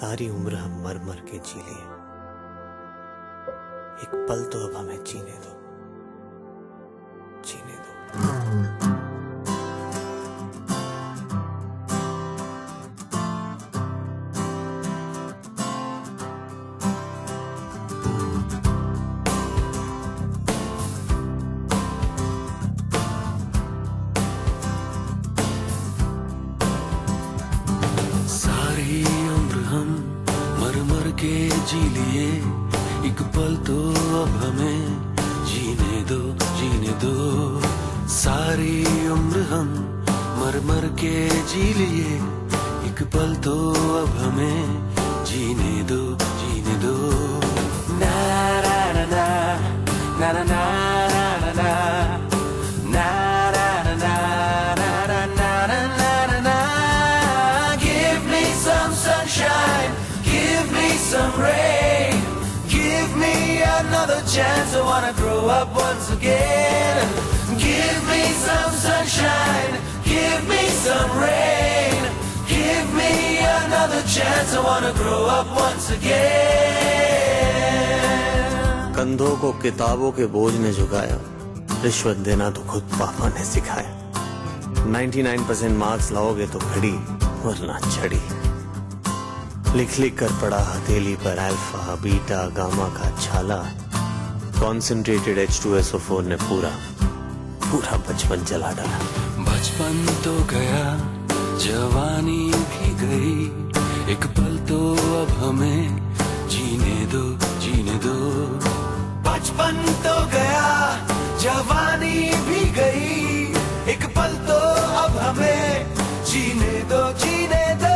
सारी उम्र हम मर मर के जी लिए, एक पल तो अब हमें जीने दो, जीने दो। सारी उम्र हम मर मर के जी लिए, एक पल तो अब हमें जीने दो, जीने दो। सारी उम्र हम मर मर के जी लिए, एक पल तो अब हमें जीने दो, जीने दो। ना ना ना ना ना ना ना ना ना ना ना ना ना ना ना। Give me some sunshine, give me some rain, give me another chance. I wanna grow up once again. Give me some sunshine, give me some rain, give me another chance. I wanna grow up once again. कंधों को किताबों के बोझ ने झुकाया, रिश्वत देना तो खुद पापा ने सिखाया। 99% मार्क्स लाओगे तो घड़ी वरना छड़ी, लिख लिख कर पड़ा हथेली पर अल्फा बीटा गामा का छाला। कॉन्सेंट्रेटेड H2SO4 ने पूरा पूरा बचपन जला डाला। बचपन तो गया, जवानी भी गई, एक पल तो अब हमें जीने दो, जीने दो। बचपन तो गया, जवानी भी गई, एक पल तो अब हमें जीने दो, जीने दो।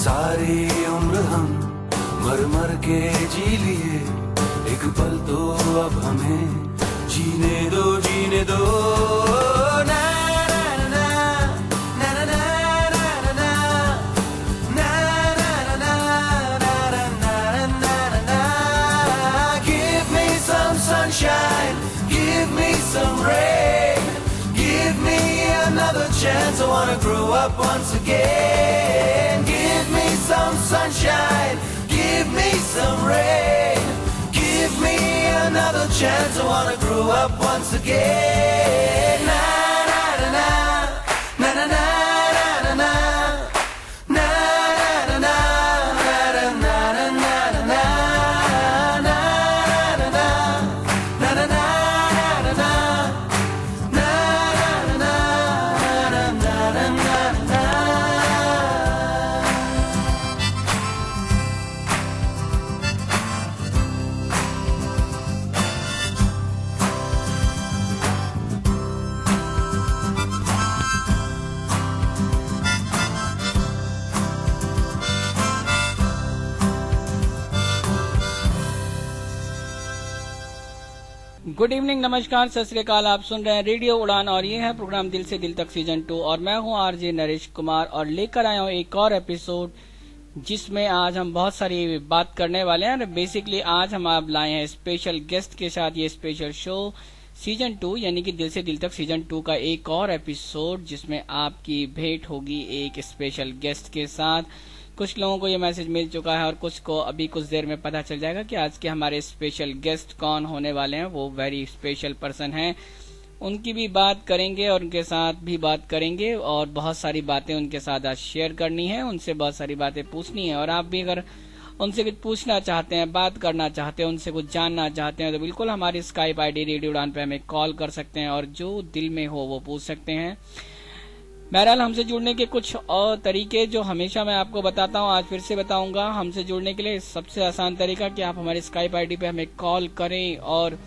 सारी उम्र हम मर मर के जी लिए, एक पल तो अब हमें जीने दो, जीने दो। ना ना ना ना ना ना ना ना ना ना ना ना ना। Give me some sunshine, give me some rain, give me another chance. I wanna grow up once again. Give me some sunshine, give me some rain, give me another chance. I wanna grow up once again. Na na na na na na na na na na na na na na na na good evening, नमस्कार, सत श्री अकाल। आप सुन रहे हैं radio उड़ान और ये है प्रोग्राम दिल से दिल तक सीजन 2 और मैं हूं आरजे नरेश कुमार और लेकर आया हूं एक और एपिसोड जिसमें आज हम बहुत सारी बात करने वाले हैं। बेसिकली आज हम आप लाए हैं स्पेशल गेस्ट के साथ ये स्पेशल शो सीजन 2 यानी कि दिल से दिल तक सीजन 2 का एक और एपिसोड जिसमें आपकी भेंट होगी एक स्पेशल गेस्ट के साथ। कुछ लोगों को ये मैसेज मिल चुका है और कुछ को अभी कुछ देर में पता चल जाएगा कि आज के हमारे स्पेशल गेस्ट कौन होने वाले हैं। वो वेरी स्पेशल पर्सन हैं, उनकी भी बात करेंगे और उनके साथ भी बात करेंगे और बहुत सारी बातें उनके साथ आज शेयर करनी है, उनसे बहुत सारी बातें पूछनी है। और आप भी अगर उनसे कुछ पूछना चाहते हैं, बात करना चाहते हैं, उनसे कुछ जानना चाहते हैं तो बिल्कुल हमारी स्काइप आईडी रेडियो उड़ान पे हमें कॉल कर सकते हैं और जो दिल में हो वो पूछ सकते हैं। बहरहाल हमसे जुड़ने के कुछ और तरीके जो हमेशा मैं आपको बताता हूं, आज फिर से बताऊंगा। हमसे जुड़ने के लिए सबसे आसान तरीका कि आप हमारी स्काइप आईडी पे हमें कॉल करें और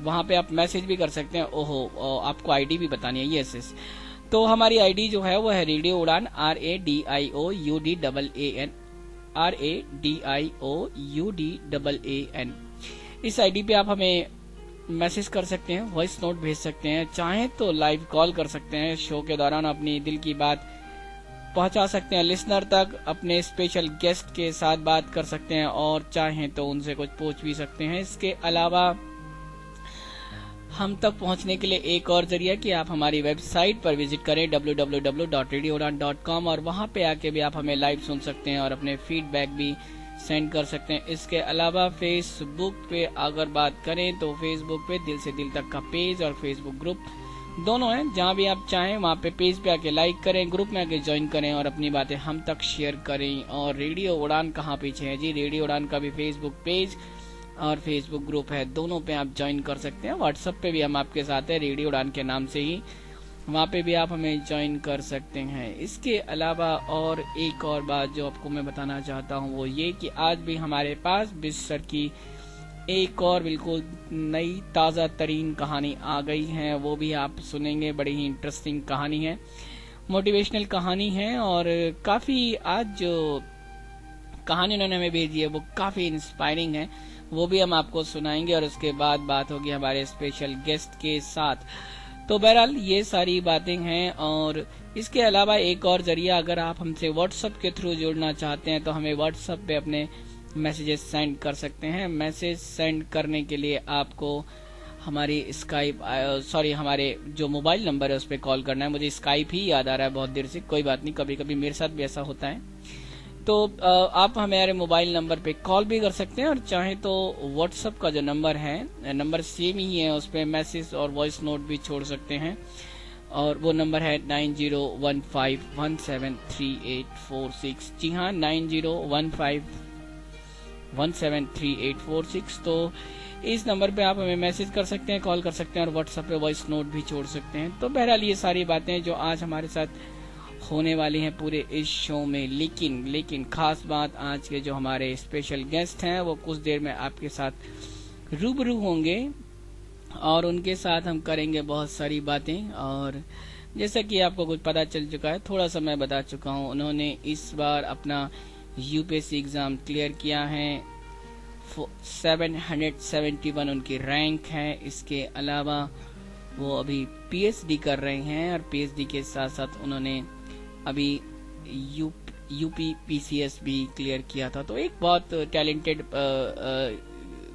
वहां पे आप मैसेज भी कर सकते हैं। ओहो, आपको आईडी भी बतानी है, यस। तो हमारी आईडी जो है वो है रेडियो उड़ान RADIOUDAAN। इस आईडी पे आप हमें मैसेज कर सकते हैं, वॉइस नोट भेज सकते हैं, चाहें तो लाइव कॉल कर सकते हैं, शो के दौरान अपनी दिल की बात पहुंचा सकते हैं लिसनर तक, अपने स्पेशल गेस्ट के साथ बात कर सकते हैं और चाहें तो उनसे कुछ पूछ भी सकते हैं। इसके अलावा हम तक पहुंचने के लिए एक और जरिया कि आप हमारी वेबसाइट पर विजिट करें www.radioudan.com और वहां पे आके भी आप हमें लाइव सुन सकते हैं और अपने फीडबैक भी सेंड कर सकते हैं। इसके अलावा फेसबुक पे अगर बात करें तो फेसबुक पे दिल से दिल तक का पेज और फेसबुक ग्रुप दोनों हैं, जहां भी आप चाहें वहां पे पेज पे आके लाइक करें, ग्रुप में आके ज्वाइन करें और अपनी बातें हम तक शेयर करें। और रेडियो उड़ान कहाँ पीछे है जी, रेडियो उड़ान का भी फेसबुक पेज और फेसबुक ग्रुप है, दोनों पे आप ज्वाइन कर सकते हैं। व्हाट्सएप पे भी हम आपके साथ हैं रेडियो उड़ान के नाम से ही, वहाँ पे भी आप हमें ज्वाइन कर सकते हैं। इसके अलावा और एक और बात जो आपको मैं बताना चाहता हूँ वो ये कि आज भी हमारे पास बिस्तर की एक और बिल्कुल नई ताज़ा तरीन कहानी आ गई है, वो भी आप सुनेंगे। बड़ी ही इंटरेस्टिंग कहानी है, मोटिवेशनल कहानी है और काफ़ी आज जो कहानी उन्होंने हमें भेजी है वो काफ़ी इंस्पायरिंग है, वो भी हम आपको सुनाएंगे और उसके बाद बात होगी हमारे स्पेशल गेस्ट के साथ। तो बहरहाल ये सारी बातें हैं और इसके अलावा एक और जरिया, अगर आप हमसे व्हाट्सएप के थ्रू जुड़ना चाहते हैं तो हमें व्हाट्सएप पे अपने मैसेजेस सेंड कर सकते हैं। मैसेज सेंड करने के लिए आपको हमारी हमारे जो मोबाइल नंबर है उस पर कॉल करना है। मुझे स्काइप ही याद आ रहा है बहुत देर से, कोई बात नहीं, कभी कभी मेरे साथ भी ऐसा होता है। तो आप हमारे मोबाइल नंबर पे कॉल भी कर सकते हैं और चाहे तो व्हाट्सएप का जो नंबर है, नंबर सेम ही है, उस पर मैसेज और वॉइस नोट भी छोड़ सकते हैं और वो नंबर है 9015173846। जी हाँ, 9015173846। तो इस नंबर पे आप हमें मैसेज कर सकते हैं, कॉल कर सकते हैं और व्हाट्सएप पे वॉइस नोट भी छोड़ सकते हैं। तो बहरहाल ये सारी बातें जो आज हमारे साथ होने वाली हैं पूरे इस शो में, लेकिन खास बात आज के जो हमारे स्पेशल गेस्ट हैं वो कुछ देर में आपके साथ रूबरू होंगे और उनके साथ हम करेंगे बहुत सारी बातें। और जैसा कि आपको कुछ पता चल चुका है, थोड़ा सा मैं बता चुका हूं, उन्होंने इस बार अपना यूपीएससी एग्जाम क्लियर किया है, 771 उनकी रैंक है। इसके अलावा वो अभी पीएचडी कर रहे हैं और पीएचडी के साथ साथ उन्होंने अभी यूपी पीसीएस भी क्लियर किया था। तो एक बहुत टैलेंटेड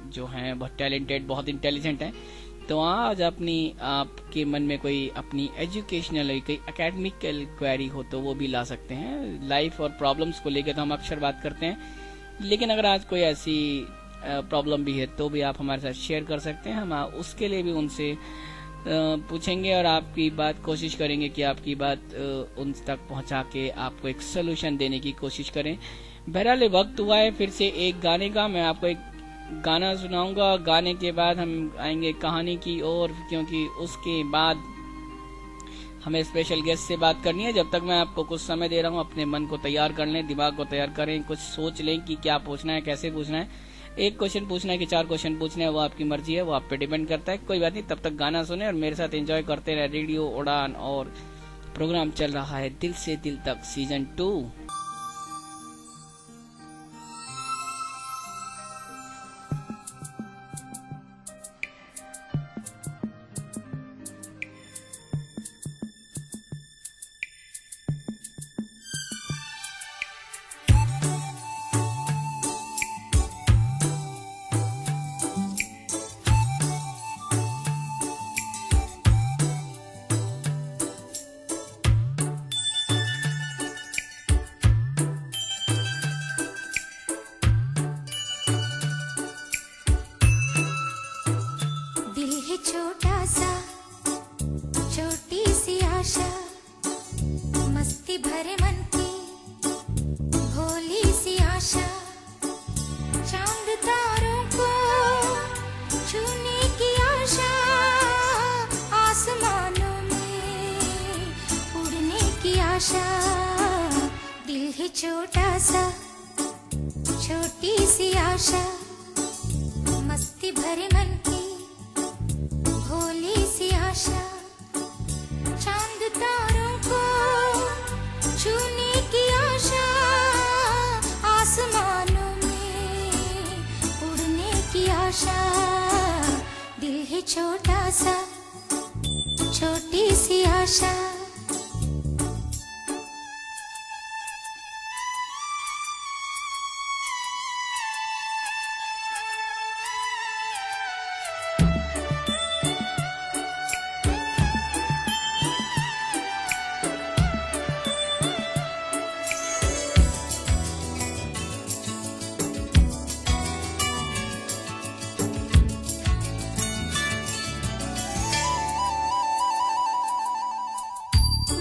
जो हैं, बहुत टैलेंटेड, बहुत इंटेलिजेंट हैं। तो आज आपके मन में कोई अपनी एजुकेशनल कोई एकेडमिकल क्वेरी हो तो वो भी ला सकते हैं। लाइफ और प्रॉब्लम्स को लेकर तो हम अक्सर बात करते हैं, लेकिन अगर आज कोई ऐसी प्रॉब्लम भी है तो भी आप हमारे साथ शेयर कर सकते हैं। हम उसके लिए भी उनसे पूछेंगे और आपकी बात कोशिश करेंगे कि आपकी बात उन तक पहुंचा के आपको एक सोल्यूशन देने की कोशिश करें। बहरहाल वक्त हुआ है फिर से एक गाने का, मैं आपको एक गाना सुनाऊंगा, गाने के बाद हम आएंगे कहानी की ओर, क्योंकि उसके बाद हमें स्पेशल गेस्ट से बात करनी है। जब तक मैं आपको कुछ समय दे रहा हूं, अपने मन को तैयार कर लें, दिमाग को तैयार करें, कुछ सोच लें कि क्या पूछना है, कैसे पूछना है। एक क्वेश्चन पूछना है कि 4 क्वेश्चन पूछने हैं, वो आपकी मर्जी है, वो आप पे डिपेंड करता है। कोई बात नहीं, तब तक गाना सुने और मेरे साथ एंजॉय करते रहे। रेडियो उड़ान और प्रोग्राम चल रहा है दिल से दिल तक सीजन 2। दिल है छोटा सा, छोटी सी आशा, मस्ती भरे मन की भोली सी आशा, चांद तारों दिल है छोटा सा, छोटी सी आशा।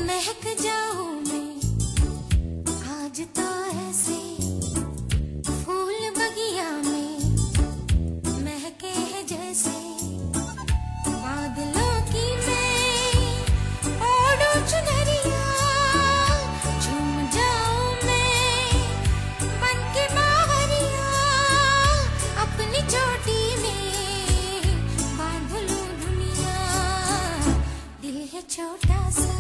महक जाऊं मैं आज तो ऐसे, फूल बगिया में महके हैं जैसे। बादलों की मैं ओढ़ूं चुनरिया, झूम जाऊं मैं बन के बावरिया। अपनी चोटी में बांध लूं दुनिया, दिल है छोटा सा,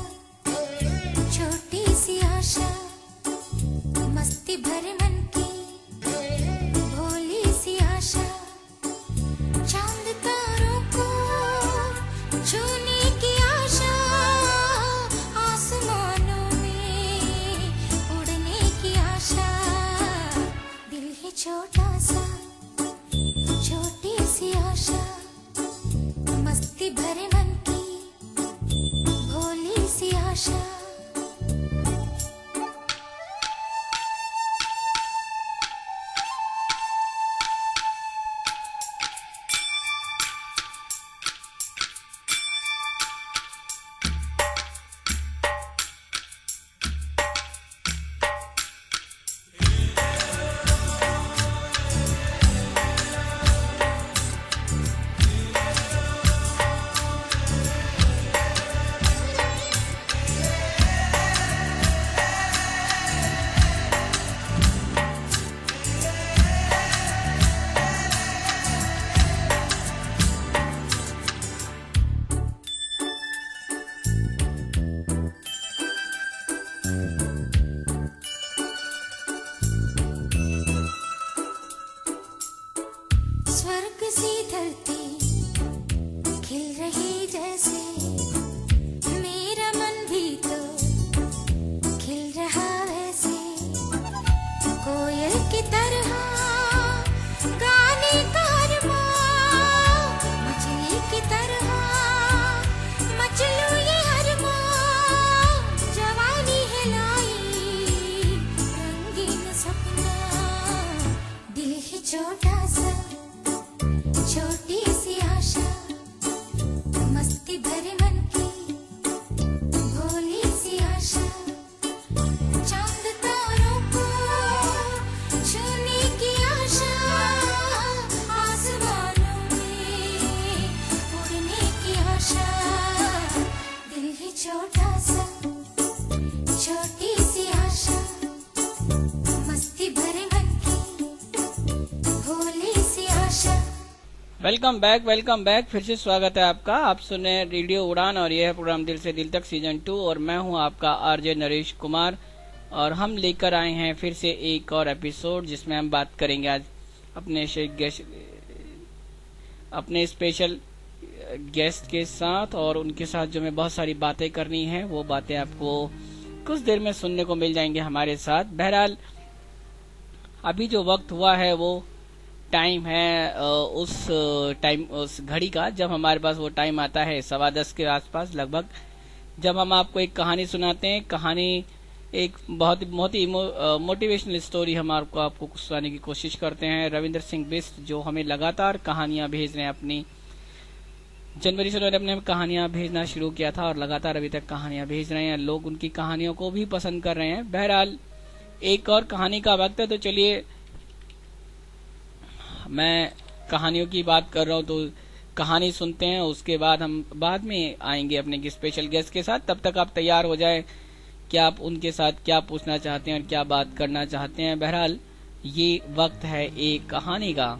छोटी सी आशा। मस्ती भरे मन की भोली सी आशा। चांद तारों को छूने की आशा, आसमानों में उड़ने की आशा। दिल है छोटा सा, छोटी सी आशा। मस्ती भरे मन की भोली सी आशा। स्वर्ग सी धरती खिल रही जैसे, मेरा मन भी तो खिल रहा वैसे। कोयल की तरह गाने का अरमां, मछली की तरह मचलूं ये अरमां। जवानी है लाई रंगीन सपना, दिल है छोटा सा, छोटी सी आशा। मस्ती भरे मन की भोली सी आशा। चांद तारों को छूने की आशा, आसमानों में उड़ने की आशा। दिल है छोटा सा, छोटी सी आशा। मस्ती भरे मन की भोली सी आशा। Welcome back. फिर से स्वागत है आपका। आप सुन रहे हैं रेडियो उड़ान और यह है प्रोग्राम दिल से दिल तक सीजन 2 और मैं हूं आपका आरजे नरेश कुमार। और हम लेकर आए हैं फिर से एक और एपिसोड जिसमें हम बात करेंगे आज अपने स्पेशल गेस्ट के साथ, और उनके साथ जो मैं बहुत सारी बातें करनी है वो बातें आपको कुछ देर में सुनने को मिल जाएंगे हमारे साथ। बहरहाल अभी जो वक्त हुआ है वो टाइम है उस घड़ी का जब हमारे पास वो टाइम आता है 10:15 के आसपास लगभग, जब हम आपको एक कहानी सुनाते हैं। कहानी एक बहुत ही मोटिवेशनल स्टोरी हम आपको सुनाने की कोशिश करते हैं। रविंद्र सिंह बिष्ट जो हमें लगातार कहानियां भेज रहे हैं, अपनी जनवरी से उन्होंने अपने कहानियां भेजना शुरू किया था और लगातार अभी तक कहानियां भेज रहे हैं। लोग उनकी कहानियों को भी पसंद कर रहे हैं। बहरहाल एक और कहानी का वक्त है, तो चलिए मैं कहानियों की बात कर रहा हूँ तो कहानी सुनते हैं, उसके बाद हम बाद में आएंगे अपने स्पेशल गेस्ट के साथ। तब तक आप तैयार हो जाए कि आप उनके साथ क्या पूछना चाहते हैं और क्या बात करना चाहते हैं। बहरहाल ये वक्त है एक कहानी का।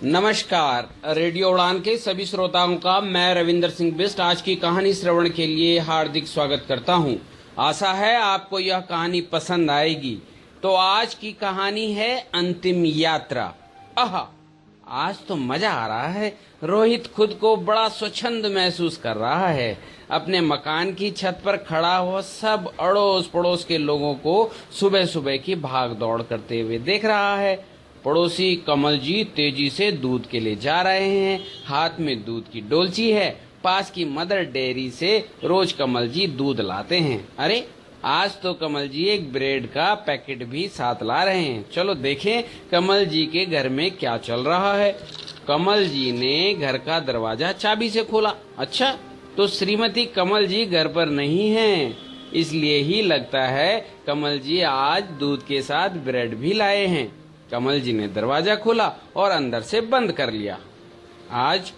नमस्कार, रेडियो उड़ान के सभी श्रोताओं का मैं रविंद्र सिंह बिष्ट आज की कहानी श्रवण के लिए हार्दिक स्वागत करता हूं। आशा है आपको यह कहानी पसंद आएगी। तो आज की कहानी है अंतिम यात्रा। आहा, आज तो मजा आ रहा है। रोहित खुद को बड़ा स्वच्छंद महसूस कर रहा है। अपने मकान की छत पर खड़ा हुआ सब अड़ोस पड़ोस के लोगों को सुबह सुबह की भाग दौड़ करते हुए देख रहा है। पड़ोसी कमल जी तेजी से दूध के लिए जा रहे हैं। हाथ में दूध की डोलची है। पास की मदर डेयरी से रोज कमल जी दूध लाते हैं। अरे आज तो कमल जी एक ब्रेड का पैकेट भी साथ ला रहे हैं। चलो देखें कमल जी के घर में क्या चल रहा है। कमल जी ने घर का दरवाजा चाबी से खोला। अच्छा, तो श्रीमती कमल जी घर पर नहीं हैं, इसलिए ही लगता है कमल जी आज दूध के साथ ब्रेड भी लाए हैं। कमल जी ने दरवाजा खोला और अंदर से बंद कर लिया। आज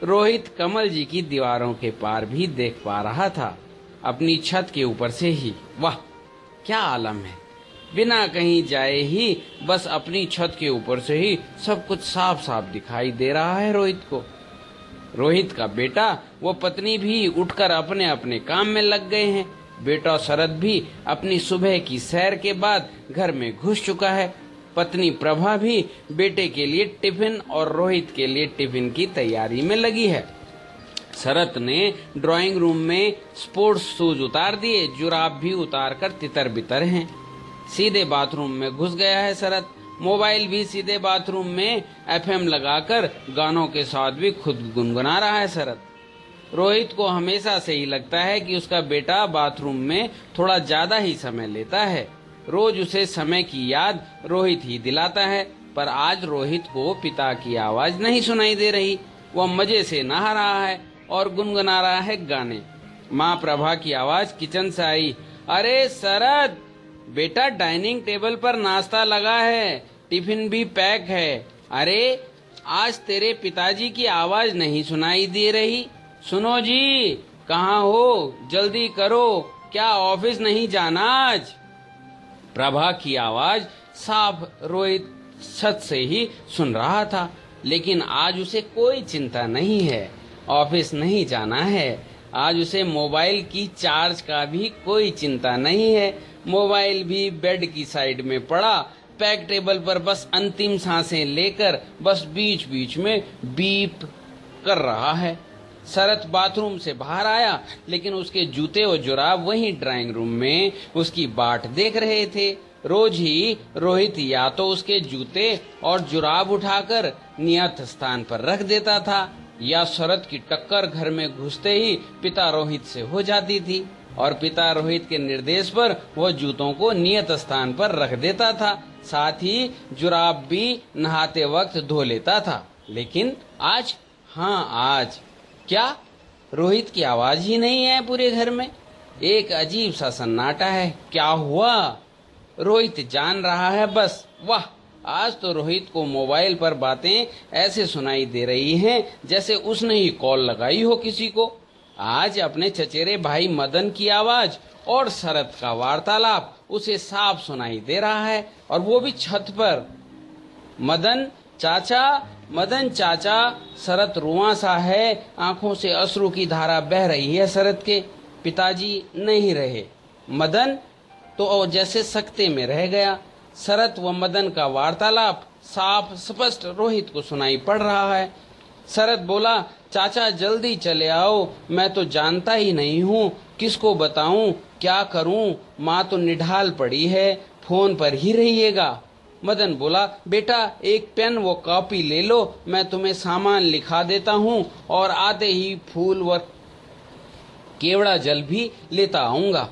रोहित कमल जी की दीवारों के पार भी देख पा रहा था, अपनी छत के ऊपर से ही। वाह क्या आलम है, बिना कहीं जाए ही बस अपनी छत के ऊपर से ही सब कुछ साफ साफ दिखाई दे रहा है रोहित को। रोहित का बेटा वो पत्नी भी उठकर अपने अपने काम में लग गए हैं। बेटा शरद भी अपनी सुबह की सैर के बाद घर में घुस चुका है। पत्नी प्रभा भी बेटे के लिए टिफिन और रोहित के लिए टिफिन की तैयारी में लगी है। शरद ने ड्राइंग रूम में स्पोर्ट्स शूज उतार दिए, जुराब भी उतार कर तितर बितर हैं। सीधे बाथरूम में घुस गया है शरद। मोबाइल भी सीधे बाथरूम में एफएम लगाकर गानों के साथ भी खुद गुनगुना रहा है शरद। रोहित को हमेशा से ही लगता है कि उसका बेटा बाथरूम में थोड़ा ज्यादा ही समय लेता है। रोज उसे समय की याद रोहित ही दिलाता है, पर आज रोहित को पिता की आवाज नहीं सुनाई दे रही। वह मजे से नहा रहा है और गुनगुना रहा है गाने। माँ प्रभा की आवाज किचन से आई, अरे शरद बेटा डाइनिंग टेबल पर नाश्ता लगा है, टिफिन भी पैक है। अरे आज तेरे पिताजी की आवाज नहीं सुनाई दे रही। सुनो जी, कहाँ हो, जल्दी करो, क्या ऑफिस नहीं जाना आज? प्रभा की आवाज साफ रोहित छत से ही सुन रहा था, लेकिन आज उसे कोई चिंता नहीं है, ऑफिस नहीं जाना है। आज उसे मोबाइल की चार्ज का भी कोई चिंता नहीं है। मोबाइल भी बेड की साइड में पड़ा, पैक टेबल पर बस अंतिम सांसें लेकर बस बीच बीच में बीप कर रहा है। शरद बाथरूम से बाहर आया, लेकिन उसके जूते और जुराब वहीं ड्राइंग रूम में उसकी बाट देख रहे थे। रोज ही रोहित या तो उसके जूते और जुराब उठाकर नियत स्थान पर रख देता था, या शरद की टक्कर घर में घुसते ही पिता रोहित से हो जाती थी और पिता रोहित के निर्देश पर वह जूतों को नियत स्थान पर रख देता था। साथ ही जुराब भी नहाते वक्त धो लेता था। लेकिन आज, हाँ आज क्या रोहित की आवाज ही नहीं है पूरे घर में। एक अजीब सा सन्नाटा है। क्या हुआ? रोहित जान रहा है बस। वाह, आज तो रोहित को मोबाइल पर बातें ऐसे सुनाई दे रही हैं जैसे उसने ही कॉल लगाई हो किसी को। आज अपने चचेरे भाई मदन की आवाज और शरद का वार्तालाप उसे साफ सुनाई दे रहा है, और वो भी छत पर। मदन चाचा, शरद रुआं सा है, आंखों से अश्रु की धारा बह रही है। शरद के पिताजी नहीं रहे। मदन तो जैसे सकते में रह गया। शरद व मदन का वार्तालाप साफ स्पष्ट रोहित को सुनाई पड़ रहा है। शरद बोला, चाचा जल्दी चले आओ, मैं तो जानता ही नहीं हूँ, किसको बताऊं, क्या करूं, माँ तो निढाल पड़ी है, फोन पर ही रहिएगा। मदन बोला, बेटा एक पेन व कॉपी ले लो, मैं तुम्हें सामान लिखा देता हूँ और आते ही फूल व केवड़ा जल भी लेता आऊंगा।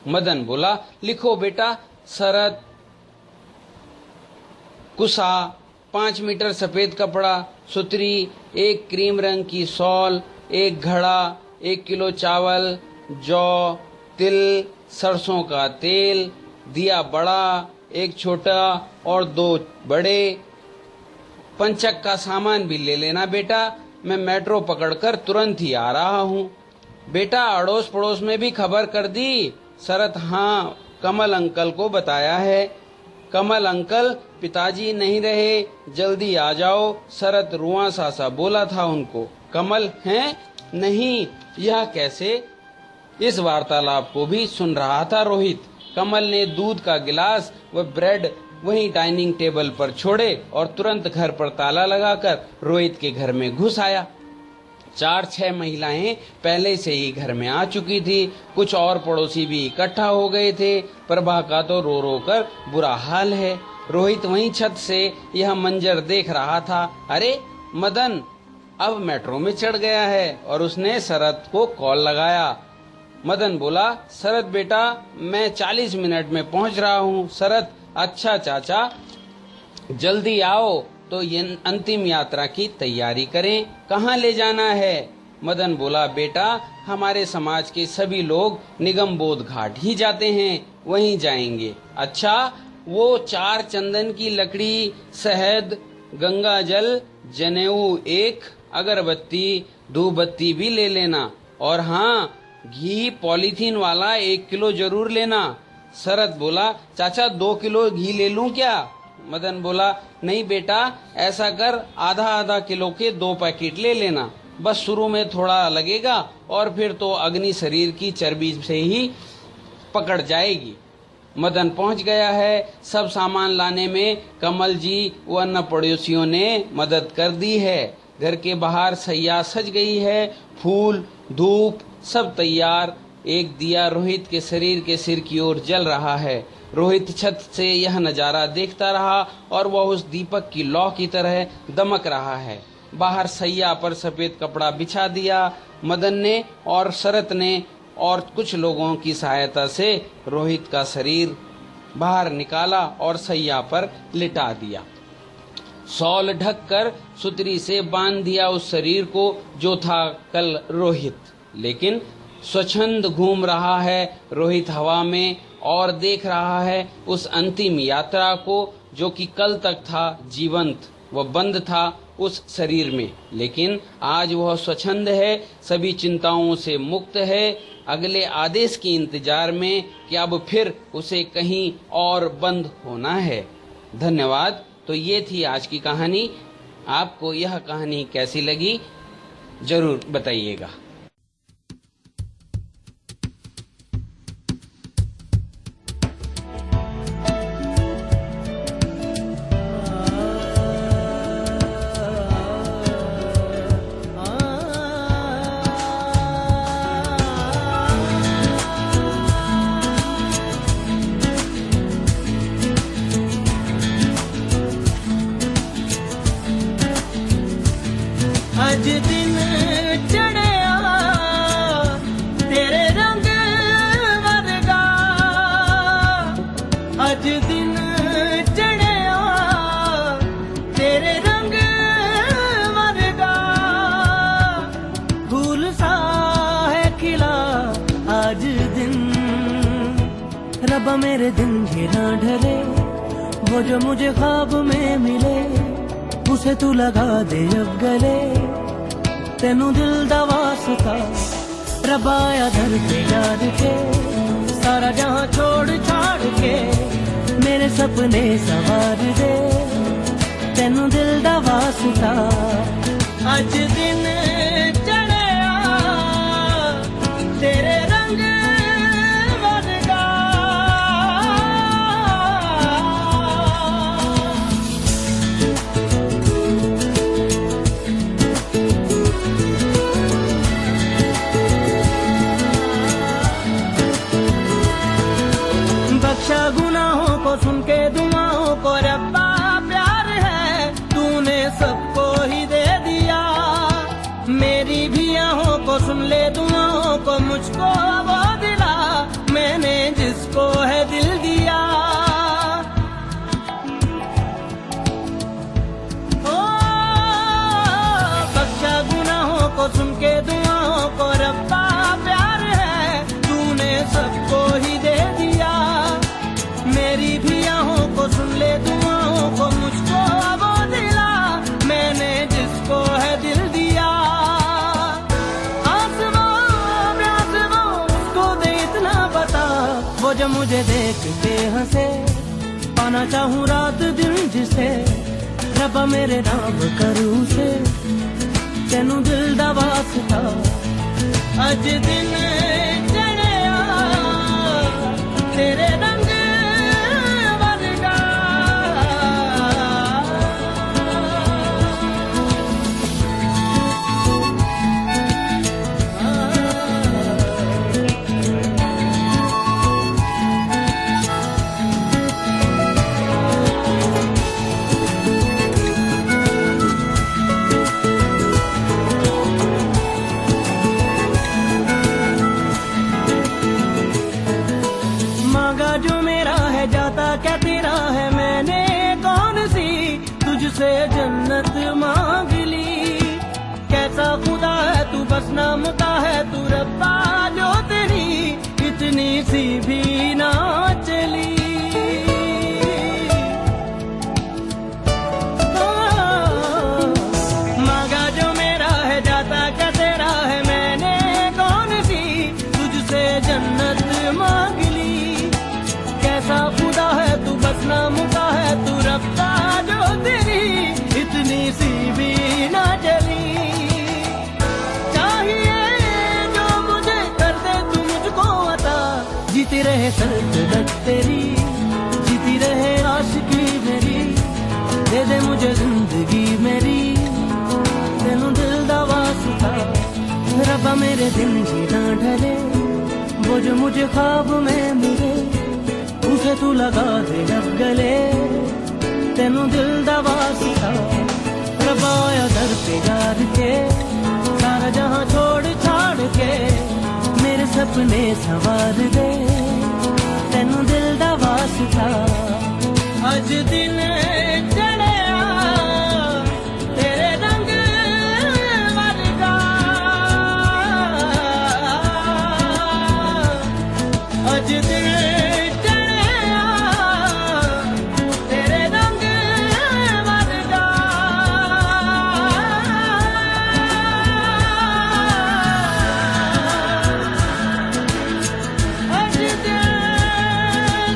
मदन बोला, लिखो बेटा। शरद कुसा, 5 मीटर सफेद कपड़ा, सुतरी, 1 क्रीम रंग की शॉल, 1 घड़ा, 1 किलो चावल, जौ, तिल, सरसों का तेल, दिया बड़ा, 1 छोटा और 2 बड़े। पंचक का सामान भी ले लेना बेटा, मैं मेट्रो पकड़कर तुरंत ही आ रहा हूँ। बेटा अड़ोस पड़ोस में भी खबर कर दी? शरद, हाँ, कमल अंकल को बताया है। कमल अंकल, पिताजी नहीं रहे, जल्दी आ जाओ। शरद रुआं सा बोला था उनको। कमल हैं? नहीं, यह कैसे? इस वार्तालाप को भी सुन रहा था रोहित। कमल ने दूध का गिलास व ब्रेड वहीं डाइनिंग टेबल पर छोड़े और तुरंत घर पर ताला लगाकर रोहित के घर में घुस आया। 4-6 महिलाएं पहले से ही घर में आ चुकी थी। कुछ और पड़ोसी भी इकट्ठा हो गए थे। प्रभा का तो रो रो कर बुरा हाल है। रोहित वहीं छत से यह मंजर देख रहा था। अरे मदन अब मेट्रो में चढ़ गया है और उसने शरद को कॉल लगाया। मदन बोला, शरद बेटा मैं 40 मिनट में पहुंच रहा हूँ। शरद, अच्छा चाचा जल्दी आओ तो ये अंतिम यात्रा की तैयारी करें। कहाँ ले जाना है? मदन बोला, बेटा हमारे समाज के सभी लोग निगम बोध घाट ही जाते हैं, वहीं जाएंगे। अच्छा, वो 4 चंदन की लकड़ी, शहद, गंगा जल, जनेऊ 1, अगरबत्ती, धूपबत्ती भी ले लेना और हाँ घी पॉलीथीन वाला 1 किलो जरूर लेना। शरद बोला, चाचा 2 किलो घी ले लूं क्या? मदन बोला, नहीं बेटा ऐसा कर आधा किलो के 2 पैकेट ले लेना। बस शुरू में थोड़ा लगेगा और फिर तो अग्नि शरीर की चर्बी से ही पकड़ जाएगी। मदन पहुंच गया है। सब सामान लाने में कमल जी व अन्य पड़ोसियों ने मदद कर दी है। घर के बाहर सैया सज गई है, फूल धूप सब तैयार। एक दिया रोहित के शरीर के सिर की ओर जल रहा है। रोहित छत से यह नजारा देखता रहा और वह उस दीपक की लौ की तरह दमक रहा है। बाहर सैया पर सफेद कपड़ा बिछा दिया। मदन ने और शरद ने और कुछ लोगों की सहायता से रोहित का शरीर बाहर निकाला और सैया पर लिटा दिया। शॉल ढककर सुतरी से बांध दिया उस शरीर को जो था कल रोहित। लेकिन स्वच्छंद घूम रहा है रोहित हवा में और देख रहा है उस अंतिम यात्रा को जो कि कल तक था जीवंत व बंद था उस शरीर में। लेकिन आज वह स्वच्छंद है, सभी चिंताओं से मुक्त है, अगले आदेश के इंतजार में कि अब फिर उसे कहीं और बंद होना है। धन्यवाद। तो ये थी आज की कहानी। आपको यह कहानी कैसी लगी जरूर बताइएगा। अज दिन चढ़िया तेरे रंग वर्गा, अज दिन चढ़िया तेरे रंग वर्गा, फूल सा है खिला आज दिन। रब्बा मेरे दिन ये ना ढले, वो जो मुझे ख्वाब में मिले उसे तू लगा दे अब गले। तेनू दिल दा वास्ता रब्बा आया दर पे याद के, सारा जहां छोड़ छाड़ के मेरे सपने सवार दे। तेनू दिल दा वास्ता अज दिन चढ़िया तेरे रंग वर्गा। बख्शा गुनाहों को सुन के दुआओं को रब्बा प्यार है, तूने सबको ही दे दिया। मेरी भी आहों को सुन ले दुआओं को मुझको वो दिला, मैंने जिसको है दिल दिया। ओ बख्शा गुनाहों को सुन के दुआओं को रब्बा प्यार है, तूने सबको ही दे दिया। मेरी भी आहों को सुन ले दुआओं को मुझको वो दिला, मैंने जिसको है दिल दिया। आसमां उसको दे इतना बता, वो जो मुझे देख के हंसे। पाना चाहूँ रात दिन जिसे, रब्बा मेरे नाम करूँ से। तेनू दिल दा वास्ता अज दिन चढ़िया तेरे रंग वर्गा। तुझसे जन्नत मांग ली। कैसा खुदा है तू, बस नाम का है तू रब्बा, जो तेरी इतनी सी भी ना चली। मांगा जो मेरा है जाता क्या तेरा है, मैंने कौन सी तुझसे जन्नत मांग ली। कैसा खुदा है तू, बस नाम का है तू रब्बा, जो तेरी इतनी सी भी ना चली। चाहिए जो मुझे कर दे तू मुझको अता, जीती रहे सल्तनत तेरी, जीती रहे आशिकी मेरी। दे दे मुझे जिंदगी मेरी, तेनू दिल दा वास्ता। रब्बा मेरे दिन जीना ढले, वो जो मुझे ख्वाब में मिले, उसे तू लगा दे अब गले, तेनू दिल दा वास्ता। रब्बा आया दर पे यार के, सारा जहां छोड़ छाड़ के, मेरे सपने संवार दे, तेनू दिल दा वास्ता। अज दिन चढ़िया तेरे रंग वर्गा, अज दिन चढ़िया तेरे रंग वर्गा। अज दिन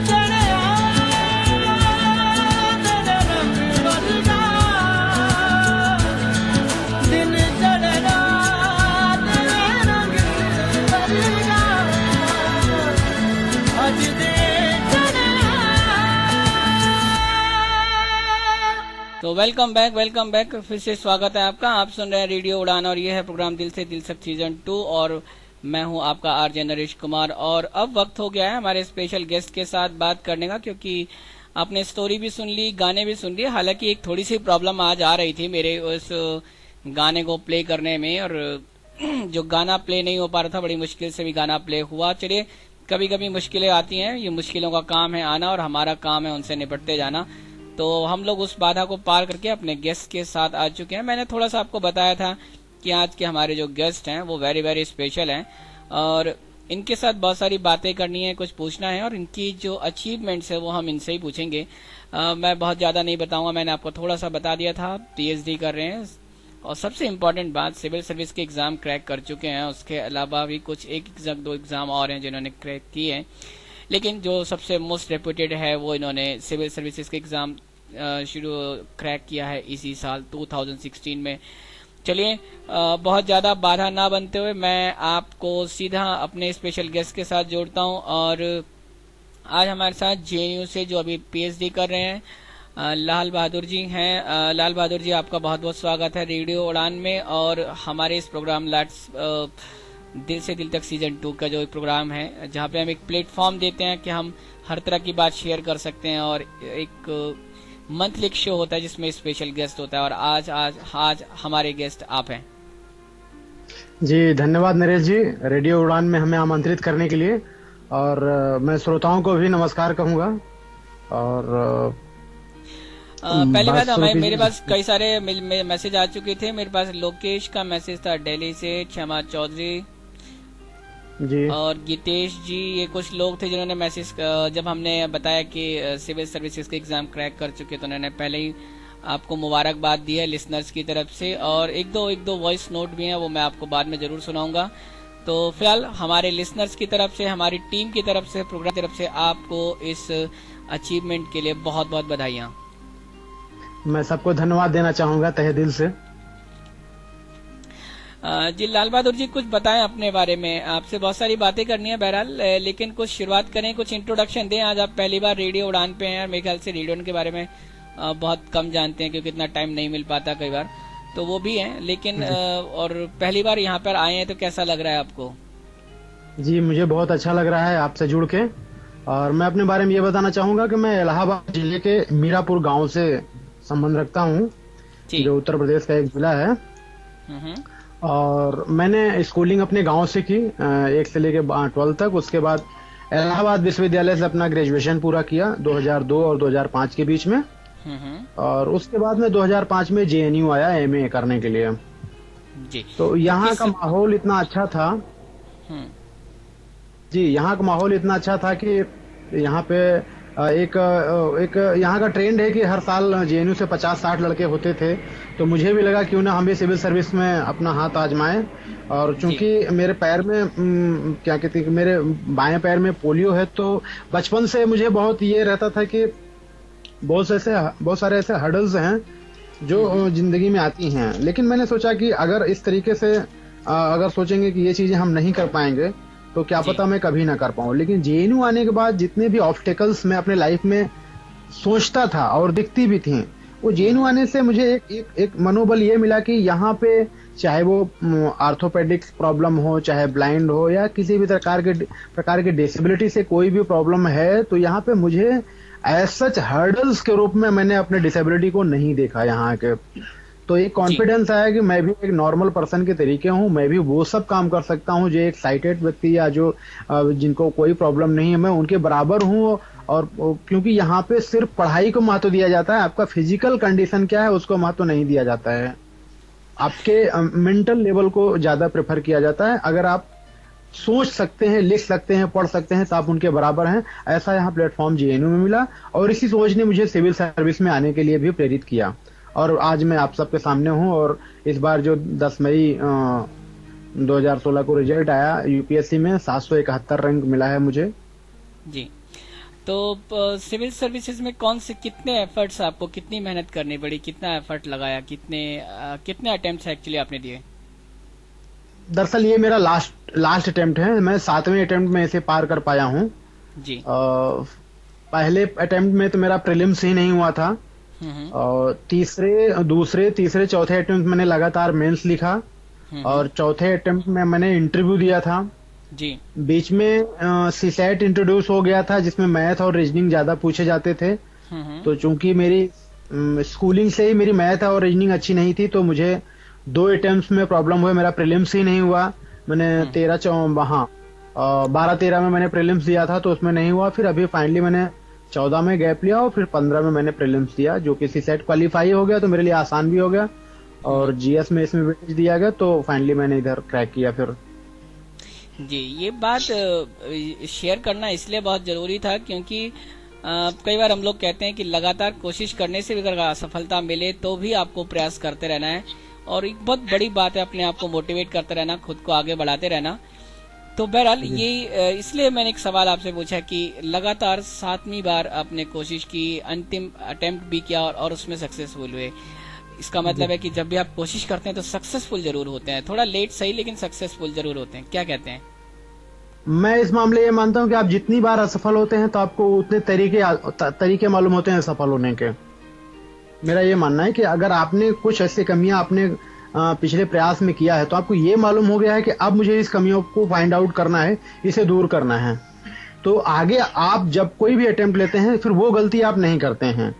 चढ़िया तेरे रंग वर्गा, दिन चढ़ेगा तेरे रंग वर्गा। अज दिन चढ़िया। तो वेलकम बैक फिर से स्वागत है आपका। आप सुन रहे हैं रेडियो उड़ान और ये है प्रोग्राम दिल से दिल तक सीजन 2 और मैं हूं आपका आरजे नरेश कुमार। और अब वक्त हो गया है हमारे स्पेशल गेस्ट के साथ बात करने का, क्योंकि आपने स्टोरी भी सुन ली, गाने भी सुन लिए। हालांकि एक थोड़ी सी प्रॉब्लम आज आ रही थी मेरे उस गाने को प्ले करने में, और जो गाना प्ले नहीं हो पा रहा था, बड़ी मुश्किल से भी गाना प्ले हुआ। चलिए, कभी कभी मुश्किलें आती हैं, ये मुश्किलों का काम है आना और हमारा काम है उनसे निपटते जाना। तो हम लोग उस बाधा को पार करके अपने गेस्ट के साथ आ चुके हैं। मैंने थोड़ा सा आपको बताया था कि आज के हमारे जो गेस्ट हैं वो वेरी वेरी स्पेशल हैं और इनके साथ बहुत सारी बातें करनी है, कुछ पूछना है और इनकी जो अचीवमेंट्स है वो हम इनसे ही पूछेंगे। मैं बहुत ज्यादा नहीं बताऊंगा, मैंने आपको थोड़ा सा बता दिया था। पीएचडी कर रहे हैं और सबसे इम्पोर्टेंट बात, सिविल सर्विस के एग्जाम क्रैक कर चुके हैं। उसके अलावा भी कुछ एक दो एग्जाम और हैं जिन्होंने क्रैक किए हैं, लेकिन जो सबसे मोस्ट रेप्यूटेड है वो इन्होंने सिविल सर्विसेज के एग्जाम शुरू क्रैक किया है इसी साल 2016 में। चलिए, बहुत ज्यादा बाधा ना बनते हुए मैं आपको सीधा अपने स्पेशल गेस्ट के साथ जोड़ता हूं। और आज हमारे साथ जेएनयू से जो अभी पीएचडी कर रहे हैं लाल बहादुर जी हैं। लाल बहादुर जी, आपका बहुत बहुत स्वागत है रेडियो उड़ान में और हमारे इस प्रोग्राम दिल से दिल तक सीजन 2 का जो प्रोग्राम है, जहाँ पे हम एक प्लेटफॉर्म देते हैं कि हम हर तरह की बात शेयर कर सकते हैं और एक मंथली शो होता है जिसमें स्पेशल गेस्ट होता है। और आज हमारे गेस्ट आप हैं। जी धन्यवाद नरेश जी, रेडियो उड़ान में हमें आमंत्रित करने के लिए। और मैं श्रोताओं को भी नमस्कार कहूंगा। और पहली बात, मेरे पास कई सारे मैसेज आ चुके थे। मेरे पास लोकेश का मैसेज था दिल्ली से, क्षमा चौधरी जी और गीतेश जी, ये कुछ लोग थे जिन्होंने मैसेज, जब हमने बताया कि सिविल सर्विसेज के एग्जाम क्रैक कर चुके तो उन्होंने पहले ही आपको मुबारकबाद दी है लिसनर्स की तरफ से। और एक दो वॉइस नोट भी हैं, वो मैं आपको बाद में जरूर सुनाऊंगा। तो फिलहाल हमारे लिसनर्स की तरफ से, हमारी टीम की तरफ से, प्रोग्राम की तरफ से आपको इस अचीवमेंट के लिए बहुत बहुत बधाइयाँ। मैं सबको धन्यवाद देना चाहूंगा तहे दिल से। जी लाल बहादुर जी, कुछ बताएं अपने बारे में। आपसे बहुत सारी बातें करनी है बहरहाल, लेकिन कुछ शुरुआत करें, कुछ इंट्रोडक्शन दें। आज आप पहली बार रेडियो उड़ान पे हैं और मेरे ख्याल से रेडियो के बारे में बहुत कम जानते हैं क्योंकि इतना टाइम नहीं मिल पाता कई बार, तो वो भी है। लेकिन और पहली बार यहाँ पर आए हैं तो कैसा लग रहा है आपको? जी मुझे बहुत अच्छा लग रहा है आपसे जुड़ के। और मैं अपने बारे में ये बताना चाहूंगा कि मैं इलाहाबाद जिले के मीरापुर गाँव से संबंध रखता हूँ, जो उत्तर प्रदेश का एक जिला है। और मैंने स्कूलिंग अपने गांव से की 1 से लेके 12 तक। उसके बाद इलाहाबाद विश्वविद्यालय से अपना ग्रेजुएशन पूरा किया 2002 और 2005 के बीच में। और उसके बाद में 2005 में JNU आया MA करने के लिए जी। तो यहाँ का माहौल इतना अच्छा था जी, यहाँ का माहौल इतना अच्छा था कि यहाँ पे एक यहाँ का ट्रेंड है कि हर साल JNU से 50-60 लड़के होते थे। तो मुझे भी लगा क्यों ना हम भी सिविल सर्विस में अपना हाथ आजमाएं। और चूंकि मेरे पैर में क्या कहते हैं, मेरे बाएं पैर में पोलियो है, तो बचपन से मुझे बहुत ये रहता था कि बहुत सारे ऐसे हर्डल्स हैं जो जिंदगी में आती हैं। लेकिन मैंने सोचा कि अगर इस तरीके से अगर सोचेंगे कि ये चीजें हम नहीं कर पाएंगे तो क्या पता मैं कभी ना कर पाऊं। लेकिन JNU आने के बाद जितने भी ऑब्स्टेकल्स मैं अपने लाइफ में सोचता था और दिखती भी थी, वो JNU आने से मुझे एक मनोबल ये मिला कि यहाँ पे चाहे वो आर्थोपेडिक प्रॉब्लम हो, चाहे ब्लाइंड हो, या किसी भी प्रकार के डिसेबिलिटी से कोई भी प्रॉब्लम है, तो यहाँ पे मुझे एज सच हर्डल्स के रूप में मैंने अपने डिसेबिलिटी को नहीं देखा यहाँ के। तो एक कॉन्फिडेंस आया कि मैं भी एक नॉर्मल पर्सन के तरीके हूँ, मैं भी वो सब काम कर सकता हूँ जो एक साइटेड व्यक्ति या जो जिनको कोई प्रॉब्लम नहीं है, मैं उनके बराबर हूँ। और क्योंकि यहाँ पे सिर्फ पढ़ाई को महत्व दिया जाता है, आपका फिजिकल कंडीशन क्या है उसको महत्व नहीं दिया जाता है, आपके मेंटल लेवल को ज्यादा प्रेफर किया जाता है। अगर आप सोच सकते हैं, लिख सकते हैं, पढ़ सकते हैं तो आप उनके बराबर हैं। ऐसा यहाँ प्लेटफॉर्म JNU में मिला और इसी सोच ने मुझे सिविल सर्विस में आने के लिए भी प्रेरित किया। और आज मैं आप सबके सामने हूँ। और इस बार जो 10 मई 2016 को रिजल्ट आया UPSC में 771 रैंक मिला है मुझे जी। तो सिविल सर्विसेज में कौन से कितने एफर्ट्स आपको, कितनी मेहनत करनी पड़ी, कितना एफर्ट लगाया, कितने अटेम्प्ट्स एक्चुअली आपने दिए? दरअसल ये मेरा लास्ट अटेम्प्ट है। मैं 7वें अटेम्प्ट में इसे पार कर पाया हूँ जी। पहले अटेम्प्ट में तो मेरा प्रीलिम्स ही नहीं हुआ था और तीसरे चौथे अटेम्प्ट मैंने लगातार मेंस लिखा और चौथे अटेम्प्ट में मैंने इंटरव्यू दिया था जी। बीच में CSAT इंट्रोड्यूस हो गया था जिसमें मैथ और रीजनिंग ज्यादा पूछे जाते थे। तो चूंकि मेरी स्कूलिंग से ही मेरी मैथ और रीजनिंग अच्छी नहीं थी तो मुझे 2 अटेम्प्ट में प्रॉब्लम हुए, मेरा प्रीलिम्स ही नहीं हुआ। मैंने 12-13 में मैंने प्रीलिम्स दिया था तो उसमें नहीं हुआ। फिर अभी फाइनली मैंने 14 में गैप लिया और फिर 15 में मैंने प्रीलिम्स दिया, जो कि CSAT क्वालिफाई हो गया तो मेरे लिए आसान भी हो गया और GS में इसमें वेटेज दिया गया तो फाइनली मैंने इधर क्रैक किया। फिर जी, ये बात शेयर करना इसलिए बहुत जरूरी था क्योंकि कई बार हम लोग कहते हैं कि लगातार कोशिश करने से भी अगर असफलता मिले तो भी आपको प्रयास करते रहना है और एक बहुत बड़ी बात है अपने आप को मोटिवेट करते रहना, खुद को आगे बढ़ाते रहना। तो बहरहाल ये इसलिए मैंने एक सवाल आपसे पूछा कि लगातार 7वीं बार आपने कोशिश की, अंतिम अटेम्प्ट भी किया और उसमें सक्सेसफुल हुए। इसका मतलब है कि जब भी आप कोशिश करते हैं तो सक्सेसफुल जरूर होते हैं, थोड़ा लेट सही लेकिन सक्सेसफुल जरूर होते हैं। क्या कहते हैं? मैं इस मामले ये मानता हूँ कि आप जितनी बार असफल होते हैं तो आपको उतने तरीके मालूम होते हैं सफल होने के। मेरा ये मानना है कि अगर आपने कुछ ऐसी कमियां अपने पिछले प्रयास में किया है तो आपको ये मालूम हो गया है कि अब मुझे इस कमियों को फाइंड आउट करना है, इसे दूर करना है, तो आगे आप जब कोई भी अटेम्प्ट लेते हैं फिर वो गलती आप नहीं करते हैं।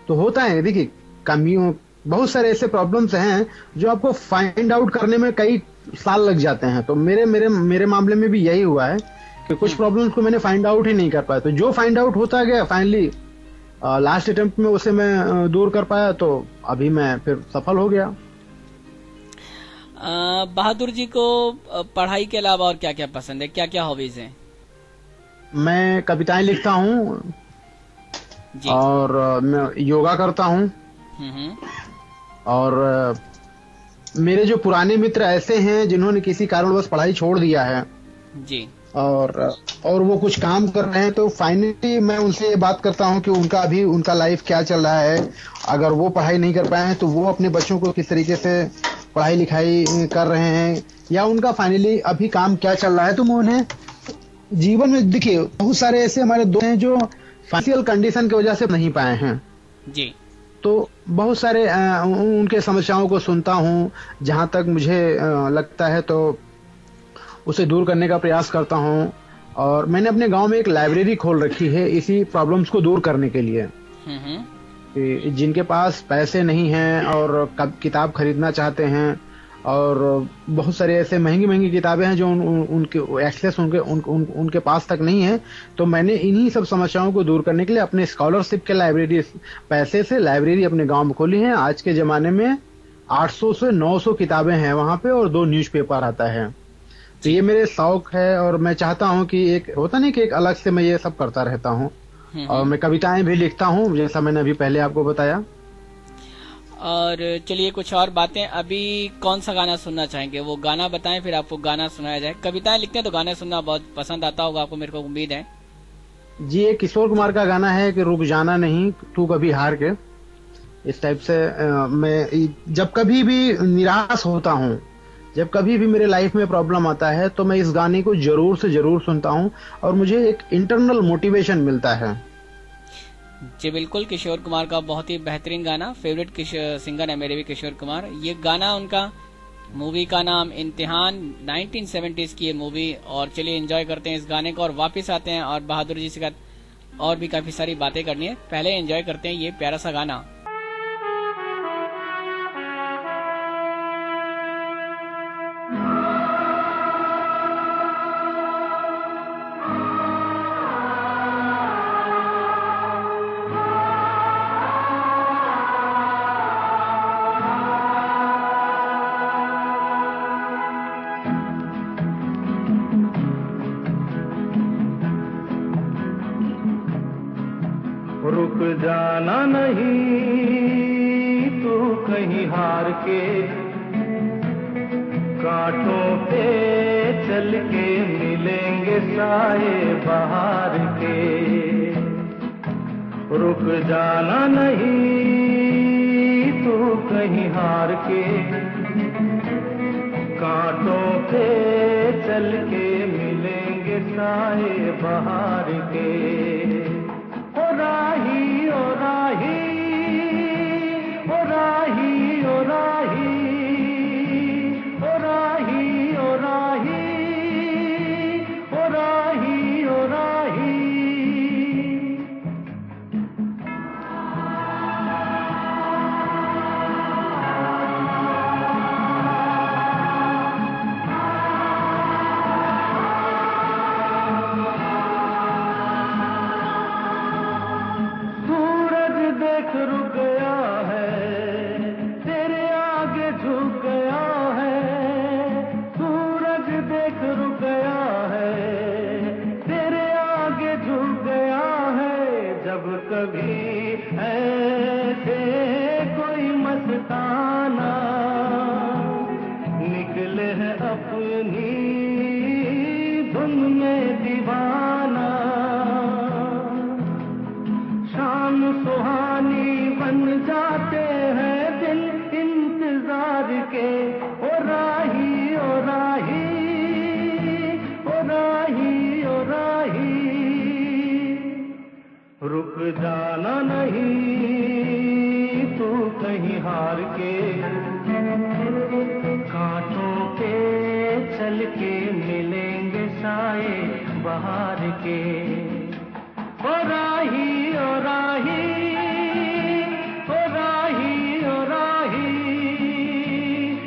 तो होता है, देखिए कमियों बहुत सारे ऐसे प्रॉब्लम्स हैं जो आपको फाइंड आउट करने में कई साल लग जाते हैं। तो मेरे मामले में भी यही हुआ है कि कुछ प्रॉब्लम्स को मैंने फाइंड आउट ही नहीं कर पाया। तो जो फाइंड आउट होता गया फाइनली लास्ट अटेम्प्ट में उसे मैं दूर कर पाया तो अभी मैं फिर सफल हो गया। बहादुर जी को पढ़ाई के अलावा और क्या क्या पसंद है, क्या क्या हॉबीज हैं? मैं कविताएं लिखता हूँ और मैं योगा करता हूँ और मेरे जो पुराने मित्र ऐसे हैं जिन्होंने किसी कारणवश पढ़ाई छोड़ दिया है जी और वो कुछ काम कर रहे हैं तो फाइनली मैं उनसे ये बात करता हूँ कि उनका लाइफ क्या चल रहा है। अगर वो पढ़ाई नहीं कर पाए हैं तो वो अपने बच्चों को किस तरीके से पढ़ाई लिखाई कर रहे हैं या उनका फाइनली अभी काम क्या चल रहा है। तो मैं उन्हें जीवन में, देखिए बहुत सारे ऐसे हमारे दोस्त हैं जो फाइनेंशियल कंडीशन की वजह से नहीं पाए हैं जी, तो बहुत सारे उनके समस्याओं को सुनता हूँ, जहां तक मुझे लगता है तो उसे दूर करने का प्रयास करता हूँ। और मैंने अपने गांव में एक लाइब्रेरी खोल रखी है इसी प्रॉब्लम्स को दूर करने के लिए। जिनके पास पैसे नहीं हैं और किताब खरीदना चाहते हैं और बहुत सारे ऐसे महंगी महंगी किताबें हैं जो उनके एक्सेस उनके पास तक नहीं है। तो मैंने इन्हीं सब समस्याओं को दूर करने के लिए अपने स्कॉलरशिप के लाइब्रेरी पैसे से लाइब्रेरी अपने गांव में खोली है। आज के जमाने में 800 से 900 किताबें हैं वहां पे और 2 न्यूज़पेपर आता है। तो ये मेरे शौक है और मैं चाहता हूँ कि एक होता नहीं कि एक अलग से मैं ये सब करता रहता हूँ। और मैं कविताएं भी लिखता हूँ जैसा मैंने अभी पहले आपको बताया। और चलिए कुछ और बातें, अभी कौन सा गाना सुनना चाहेंगे? वो गाना बताएं फिर आपको गाना सुनाया जाए। कविताएं लिखते हैं तो गाने सुनना बहुत पसंद आता होगा आपको, मेरे को उम्मीद है। जी, एक किशोर कुमार का गाना है कि रुक जाना नहीं तू कभी हार के। इस टाइप से मैं जब कभी भी निराश होता हूँ, जब कभी भी मेरे लाइफ में प्रॉब्लम आता है तो मैं इस गाने को जरूर से जरूर सुनता हूँ और मुझे एक इंटरनल मोटिवेशन मिलता है। जी बिल्कुल, किशोर कुमार का बहुत ही बेहतरीन गाना, फेवरेट सिंगर है मेरे भी किशोर कुमार। ये गाना उनका, मूवी का नाम इम्तिहान, 1970s की ये मूवी। और चलिए एंजॉय करते हैं इस गाने को और वापस आते हैं और बहादुर जी से और भी काफी सारी बातें करनी है। पहले एंजॉय करते हैं ये प्यारा सा गाना। रुक जाना नहीं तू कहीं हार के, कांटों पे चल के मिलेंगे साए बहार के। रुक जाना नहीं तू कहीं हार के, कांटों पे चल के मिलेंगे साए बहार के। ओ राही ओ राही ओ राही ओ राही ओ राही ओ राही ओ राही ओ राही। देख रुक गया है तेरे आगे झुक गया है, सूरज देख रुक गया है तेरे आगे झुक गया है। जब कभी ऐसे कोई मस्ताना निकले है अपनी धुन में दीवाना, शाम सुहानी बन जाते हैं दिन इंतजार के। ओ राही ओ राही ओ राही ओ राही। रुक जाना नहीं तू कहीं हार के, कांटों पे चल के मिलेंगे साए बहार के। ओ राही ओ राही ओ राही ओ राही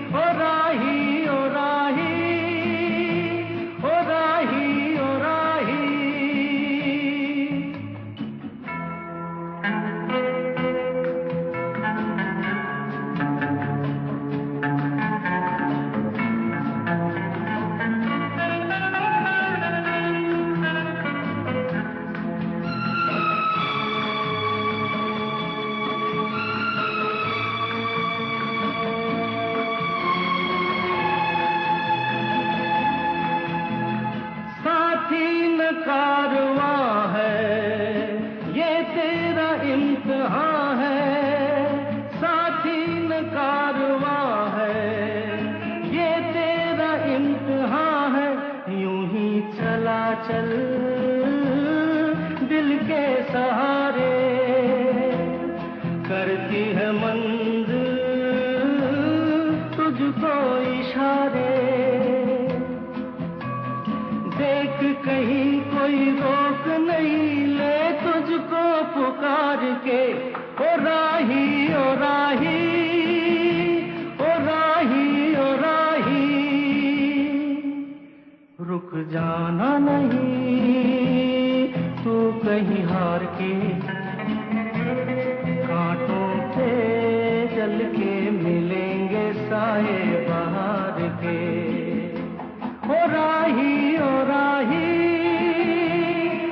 ओ राही ओ राही ओ राही ओ राही। कारवां है ये तेरा इम्तिहान है, साथी न कारवां है ये तेरा इम्तिहान है। यूं ही चला चल दिल के सहारे, करती है मंजिल तुझको इशारे। देख कहीं कोई रोक नहीं ले तुझको पुकार के। ओ राही ओ राही ओ राही ओ राही। रुक जाना नहीं तू कहीं हार के, कांटों पे चल के मिलेंगे साए बहार के। ओ राही ओ राही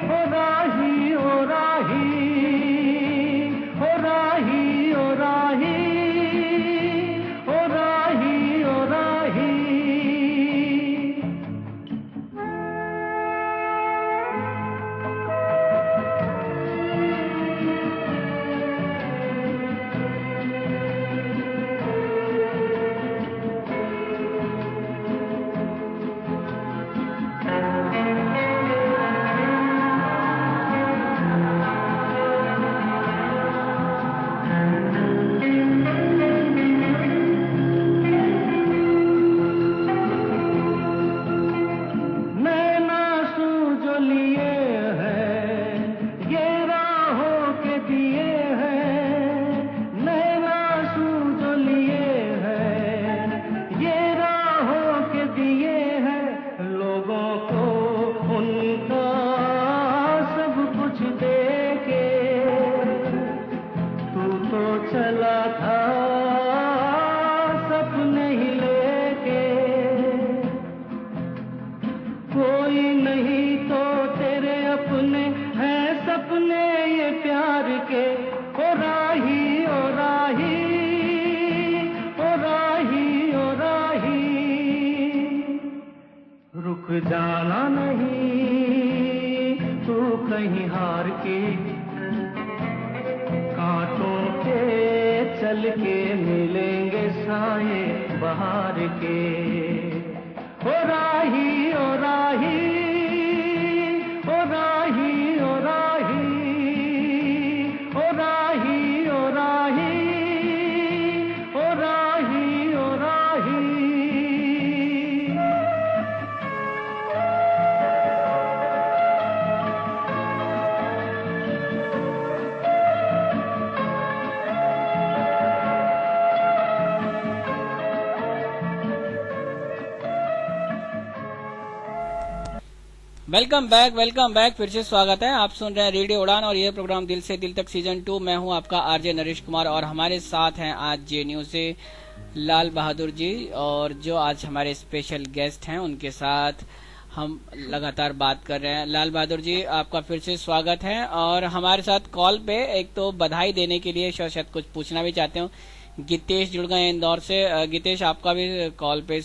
ओ राही ओ राही ओ राही ओ राही ओ राही ओ राही। रुक जाना नहीं तू कहीं हार के, कांटों पे चल के मिलेंगे साए बहार के। ओ राही ओ राही ओ राही ओ राही ओ राही ओ राही ओ राही ओ राही। वेलकम बैक फिर से स्वागत है। आप सुन रहे हैं रेडियो उड़ान और यह प्रोग्राम दिल से दिल तक सीजन 2। मैं हूं आपका आरजे नरेश कुमार और हमारे साथ हैं आज जेएनयू से लाल बहादुर जी, और जो आज हमारे स्पेशल गेस्ट हैं उनके साथ हम लगातार बात कर रहे हैं। लाल बहादुर जी, आपका फिर से स्वागत है और हमारे साथ कॉल पे एक तो बधाई देने के लिए शायद कुछ पूछना भी चाहते हो। गीतेश जुड़ गए इंदौर से। गीतेश, आपका भी कॉल पे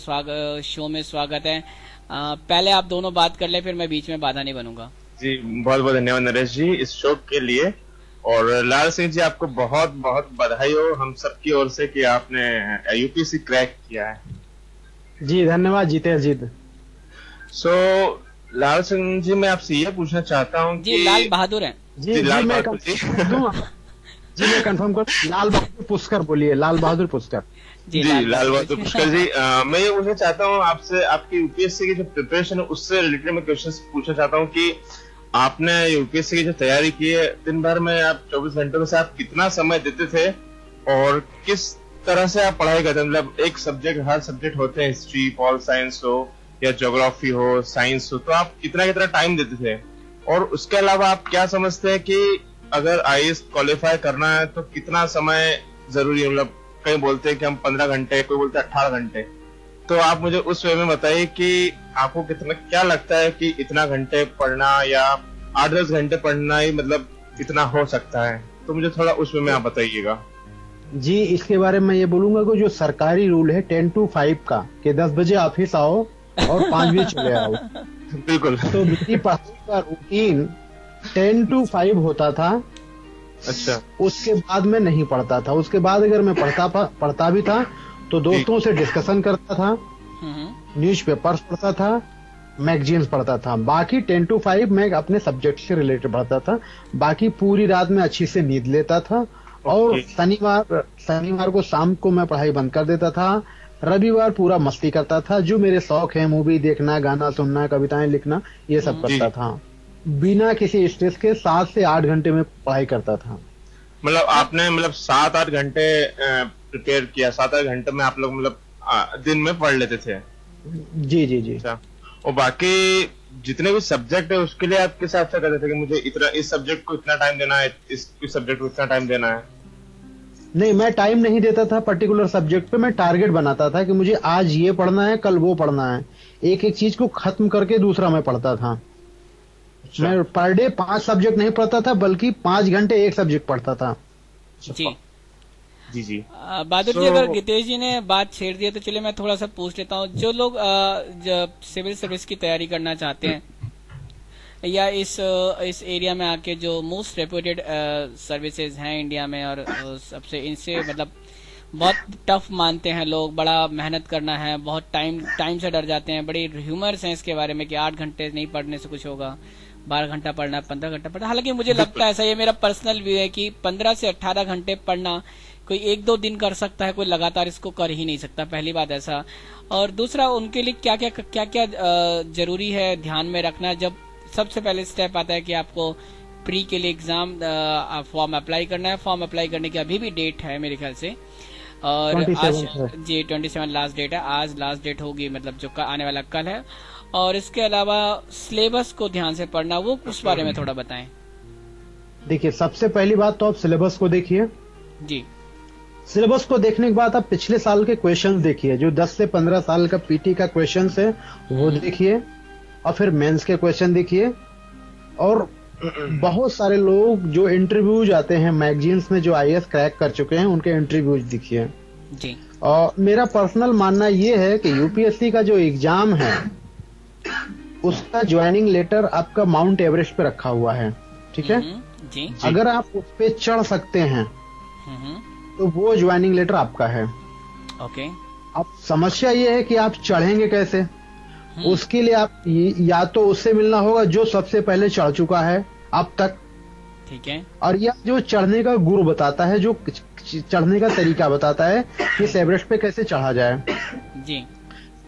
शो में स्वागत है। पहले आप दोनों बात कर ले, फिर मैं बीच में बाधा नहीं बनूंगा। जी बहुत बहुत धन्यवाद नरेश जी इस शो के लिए, और लाल सिंह जी आपको बहुत बहुत बधाई हो हम सबकी ओर से कि आपने यूपीएससी क्रैक किया है। जी धन्यवाद जीतेश जी। सो लाल सिंह जी मैं आपसे ये पूछना चाहता हूँ जी लाल बहादुर है जी लाल बहादुर जी जी मैं कंफर्म कर, लाल बहादुर पुष्कर बोलिए, लाल बहादुर पुष्कर। जी लाल बहादुर पुष्कर जी, मैं ये पूछना चाहता हूँ आपसे, आपकी यूपीएससी की जो प्रिपरेशन है उससे रिलेटेड मैं क्वेश्चन पूछना चाहता हूँ कि आपने यूपीएससी की जो तैयारी की है, दिन भर में आप 24 घंटों में से आप कितना समय देते थे और किस तरह से आप पढ़ाई करते हैं? मतलब एक सब्जेक्ट, हर सब्जेक्ट होते हैं, हिस्ट्री, पॉल साइंस हो या ज्योग्राफी हो, साइंस हो, तो आप कितना टाइम देते थे? और उसके अलावा आप क्या समझते हैं कि अगर आईएएस क्वालिफाई करना है तो कितना समय जरूरी है? मतलब कई बोलते हैं कि हम 15 घंटे, कोई बोलते हैं 18 घंटे। तो आप मुझे उस वे में बताइए कि आपको कितना, क्या लगता है कि इतना घंटे पढ़ना या 8-10 घंटे पढ़ना ही मतलब इतना हो सकता है? तो मुझे थोड़ा उस वे में आप बताइएगा। जी इसके बारे में ये बोलूंगा कि जो सरकारी रूल है 10 to 5 का, कि 10 बजे ऑफिस आओ और 5 बजे चले आओ। बिल्कुल। तो मेरी पढ़ाई का रूटीन 10 to 5 होता था। अच्छा। उसके बाद मैं नहीं पढ़ता था। उसके बाद अगर मैं पढ़ता भी था तो दोस्तों से डिस्कशन करता था, न्यूज़पेपर्स पढ़ता था, मैगजीन्स पढ़ता था। बाकी 10 to 5 मैं अपने सब्जेक्ट से रिलेटेड पढ़ता था। बाकी पूरी रात में अच्छी से नींद लेता था और शनिवार को शाम को मैं पढ़ाई बंद कर देता था। रविवार पूरा मस्ती करता था। जो मेरे शौक है, मूवी देखना, गाना सुनना, कविताएं लिखना, ये सब करता था। बिना किसी स्ट्रेस के 7 से 8 घंटे में पढ़ाई करता था। मतलब आपने 7-8 घंटे प्रिपेयर किया, 7-8 घंटे में आप लोग दिन में पढ़ लेते थे? जी जी जी। अच्छा। और बाकी जितने भी सब्जेक्ट है उसके लिए आप किस हिसाब से करते थे कि मुझे इतना इस सब्जेक्ट को इतना टाइम देना है, इस सब्जेक्ट को इतना टाइम देना है? नहीं, मैं टाइम नहीं देता था पर्टिकुलर सब्जेक्ट पे, मैं टारगेट बनाता था कि मुझे आज ये पढ़ना है, कल वो पढ़ना है। एक एक चीज को खत्म करके दूसरा मैं पढ़ता था। मैं पर डे 5 सब्जेक्ट नहीं पढ़ता था, बल्कि 5 घंटे एक सब्जेक्ट पढ़ता था। जी जी जी। बहादुर जी, अगर गितेश जी ने बात छेड़ दी है तो चलिए मैं थोड़ा सा पूछ लेता हूँ। जो लोग सिविल सर्विस की तैयारी करना चाहते हैं या इस एरिया में आके जो मोस्ट रेप्यूटेड सर्विसेज हैं इंडिया में, और सबसे इनसे मतलब बहुत टफ मानते हैं लोग, बड़ा मेहनत करना है, बहुत टाइम से डर जाते हैं, बड़ी ह्यूमर्स हैं इसके बारे में कि 8 घंटे नहीं पढ़ने से कुछ होगा, 12 घंटा पढ़ना, 15 घंटा पढ़ना। हालांकि मुझे लगता है, ऐसा ये मेरा पर्सनल व्यू है कि 15 से 18 घंटे पढ़ना कोई 1-2 दिन कर सकता है, कोई लगातार इसको कर ही नहीं सकता, पहली बात ऐसा। और दूसरा, उनके लिए क्या क्या जरूरी है ध्यान में रखना। जब सबसे पहले स्टेप आता है कि आपको प्री के लिए एग्जाम फॉर्म अप्लाई करना है। फॉर्म अप्लाई करने की अभी भी डेट है मेरे ख्याल से, और आज जी 27 लास्ट डेट है। आज लास्ट डेट होगी, मतलब जो आने वाला कल है। और इसके अलावा सिलेबस को ध्यान से पढ़ना, वो उस बारे में थोड़ा बताएं। देखिए, सबसे पहली बात तो आप सिलेबस को देखिए जी। सिलेबस को देखने के बाद आप पिछले साल के क्वेश्चंस देखिए, जो 10 से 15 साल का पीटी का क्वेश्चंस है वो देखिए, और फिर मेंस के क्वेश्चन देखिए। और बहुत सारे लोग जो इंटरव्यूज आते हैं मैगजीन्स में, जो आईएएस क्रैक कर चुके हैं, उनके इंटरव्यूज देखिए जी। और मेरा पर्सनल मानना ये है कि यूपीएससी का जो एग्जाम है उसका ज्वाइनिंग लेटर आपका माउंट एवरेस्ट पे रखा हुआ है, ठीक है जी। अगर आप उस पे चढ़ सकते हैं तो वो ज्वाइनिंग लेटर आपका है। ओके। अब समस्या ये है कि आप चढ़ेंगे कैसे। उसके लिए आप या तो उससे मिलना होगा जो सबसे पहले चढ़ चुका है अब तक, ठीक है, और या जो चढ़ने का गुरु बताता है, जो चढ़ने का तरीका बताता है कि इस एवरेस्ट पे कैसे चढ़ा जाए जी।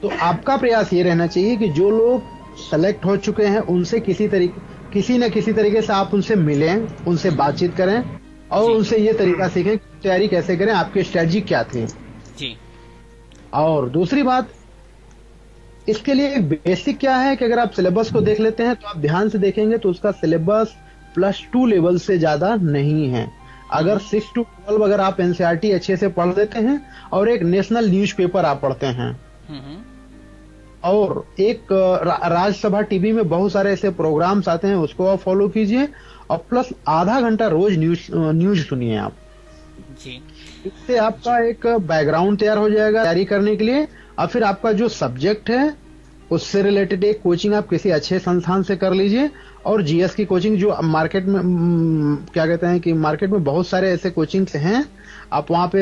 तो आपका प्रयास ये रहना चाहिए कि जो लोग सेलेक्ट हो चुके हैं उनसे किसी न किसी तरीके से आप उनसे मिलें, उनसे बातचीत करें और उनसे ये तरीका सीखें तैयारी कैसे करें, आपकी स्ट्रेटजी क्या थी जी। और दूसरी बात, इसके लिए एक बेसिक क्या है कि अगर आप सिलेबस को देख लेते हैं तो आप ध्यान से देखेंगे तो उसका सिलेबस +2 लेवल से ज्यादा नहीं है। अगर 6 to 12 अगर आप एनसीईआरटी अच्छे से पढ़ लेते हैं और एक नेशनल न्यूज़पेपर आप पढ़ते हैं और एक राज्यसभा टीवी में बहुत सारे ऐसे प्रोग्राम्स आते हैं, उसको आप फॉलो कीजिए और प्लस आधा घंटा रोज न्यूज सुनिए आप जी। इससे आपका एक बैकग्राउंड तैयार हो जाएगा तैयारी करने के लिए। और फिर आपका जो सब्जेक्ट है उससे रिलेटेड एक कोचिंग आप किसी अच्छे संस्थान से कर लीजिए। और जीएस की कोचिंग जो मार्केट में क्या कहते हैं कि मार्केट में बहुत सारे ऐसे कोचिंग्स हैं, आप वहां पे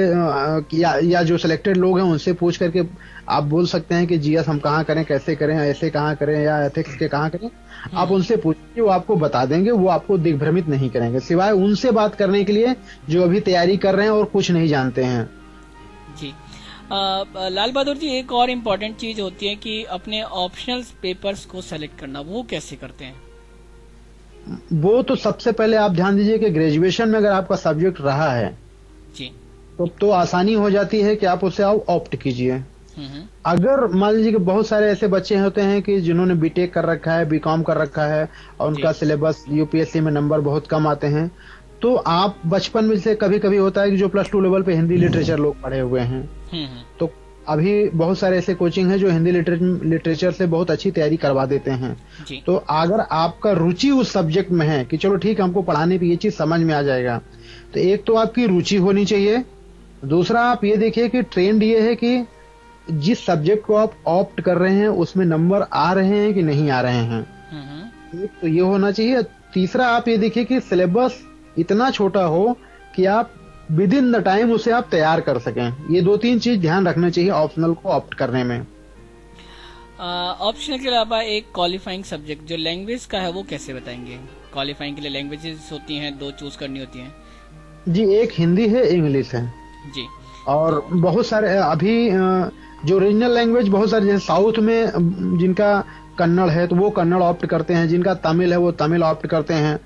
या जो सिलेक्टेड लोग हैं उनसे पूछ करके आप बोल सकते हैं कि जीएस हम कहाँ करें, कैसे करें, ऐसे कहाँ करें या एथिक्स के कहाँ करें। आप उनसे पूछिए, वो आपको बता देंगे, वो आपको दिग्भ्रमित नहीं करेंगे, सिवाय उनसे बात करने के लिए जो अभी तैयारी कर रहे हैं और कुछ नहीं जानते हैं जी। लाल बहादुर जी, एक और इम्पोर्टेंट चीज होती है कि अपने ऑप्शनल पेपर्स को सेलेक्ट करना, वो कैसे करते हैं? वो तो सबसे पहले आप ध्यान दीजिए कि ग्रेजुएशन में अगर आपका सब्जेक्ट रहा है जी तो आसानी हो जाती है कि आप उसे ऑप्ट कीजिए। अगर मान लीजिए कि बहुत सारे ऐसे बच्चे होते हैं कि जिन्होंने बीटेक कर रखा है, बीकॉम कर रखा है और उनका सिलेबस यूपीएससी में नंबर बहुत कम आते हैं, तो आप बचपन में से कभी कभी होता है कि जो +2 लेवल पे हिंदी लिटरेचर लोग पढ़े हुए हैं, तो अभी बहुत सारे ऐसे कोचिंग हैं जो हिंदी लिटरेचर से बहुत अच्छी तैयारी करवा देते हैं। तो अगर आपका रुचि उस सब्जेक्ट में है कि चलो ठीक है हमको पढ़ाने पे ये चीज समझ में आ जाएगा, तो एक तो आपकी रुचि होनी चाहिए। दूसरा आप ये देखिए कि ट्रेंड ये है कि जिस सब्जेक्ट को आप ऑप्ट कर रहे हैं उसमें नंबर आ रहे हैं कि नहीं आ रहे हैं, एक तो ये होना चाहिए। तीसरा आप ये देखिए कि सिलेबस इतना छोटा हो कि आप विद इन द टाइम उसे आप तैयार कर सकें। ये 2-3 चीज ध्यान रखना चाहिए ऑप्शनल को ऑप्ट करने में। ऑप्शनल के अलावा एक क्वालिफाइंग सब्जेक्ट जो लैंग्वेज का है वो कैसे बताएंगे? क्वालिफाइंग के लिए लैंग्वेजेस होती हैं, 2 चूज करनी होती हैं जी। एक हिंदी है, इंग्लिश है जी। और बहुत सारे अभी जो रीजनल लैंग्वेज बहुत सारे, जैसे साउथ में जिनका कन्नड़ है तो वो कन्नड़ ऑप्ट करते हैं, जिनका तमिल है वो तमिल ऑप्ट करते हैं,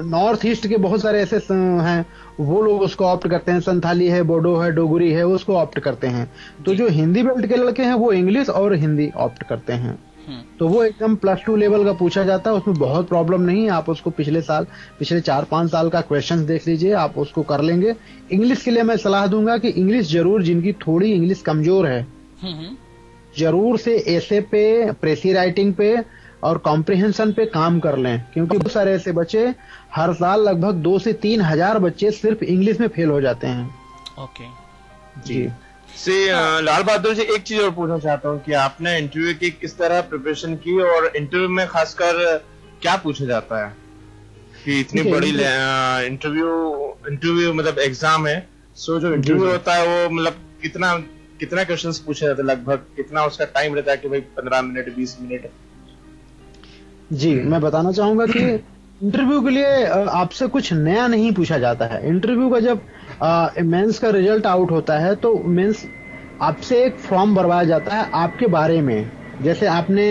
नॉर्थ ईस्ट के बहुत सारे ऐसे हैं वो लोग उसको ऑप्ट करते हैं, संथाली है, बोडो है, डोगरी है, उसको ऑप्ट करते हैं। तो जो हिंदी बेल्ट के लड़के हैं वो इंग्लिश और हिंदी ऑप्ट करते हैं। तो वो एकदम +2 लेवल का पूछा जाता है, उसमें बहुत प्रॉब्लम नहीं है। आप उसको पिछले 4-5 साल का क्वेश्चन देख लीजिए, आप उसको कर लेंगे। इंग्लिश के लिए मैं सलाह दूंगा कि इंग्लिश जरूर, जिनकी थोड़ी इंग्लिश कमजोर है, जरूर से ऐसे पे, प्रेसी राइटिंग पे और कॉम्प्रिहेंशन पे काम कर लें, क्योंकि बहुत सारे ऐसे बच्चे हर साल लगभग 2 से 3 हजार बच्चे सिर्फ इंग्लिश में फेल हो जाते हैं। ओके जी से लाल बहादुर जी, एक चीज और पूछना चाहता हूँ कि आपने इंटरव्यू की किस तरह प्रिपरेशन की, और इंटरव्यू में खासकर क्या पूछा जाता है कि इतनी बड़ी इंटरव्यू मतलब एग्जाम है, सो जो इंटरव्यू होता है वो मतलब कितना क्वेश्चंस पूछे जाते हैं, लगभग कितना उसका टाइम रहता है कि भाई 15 मिनट 20 मिनट? जी, मैं बताना चाहूंगा कि इंटरव्यू के लिए आपसे कुछ नया नहीं पूछा जाता है। इंटरव्यू का जब मेंस का रिजल्ट आउट होता है तो मेंस आपसे एक फॉर्म भरवाया जाता है आपके बारे में, जैसे आपने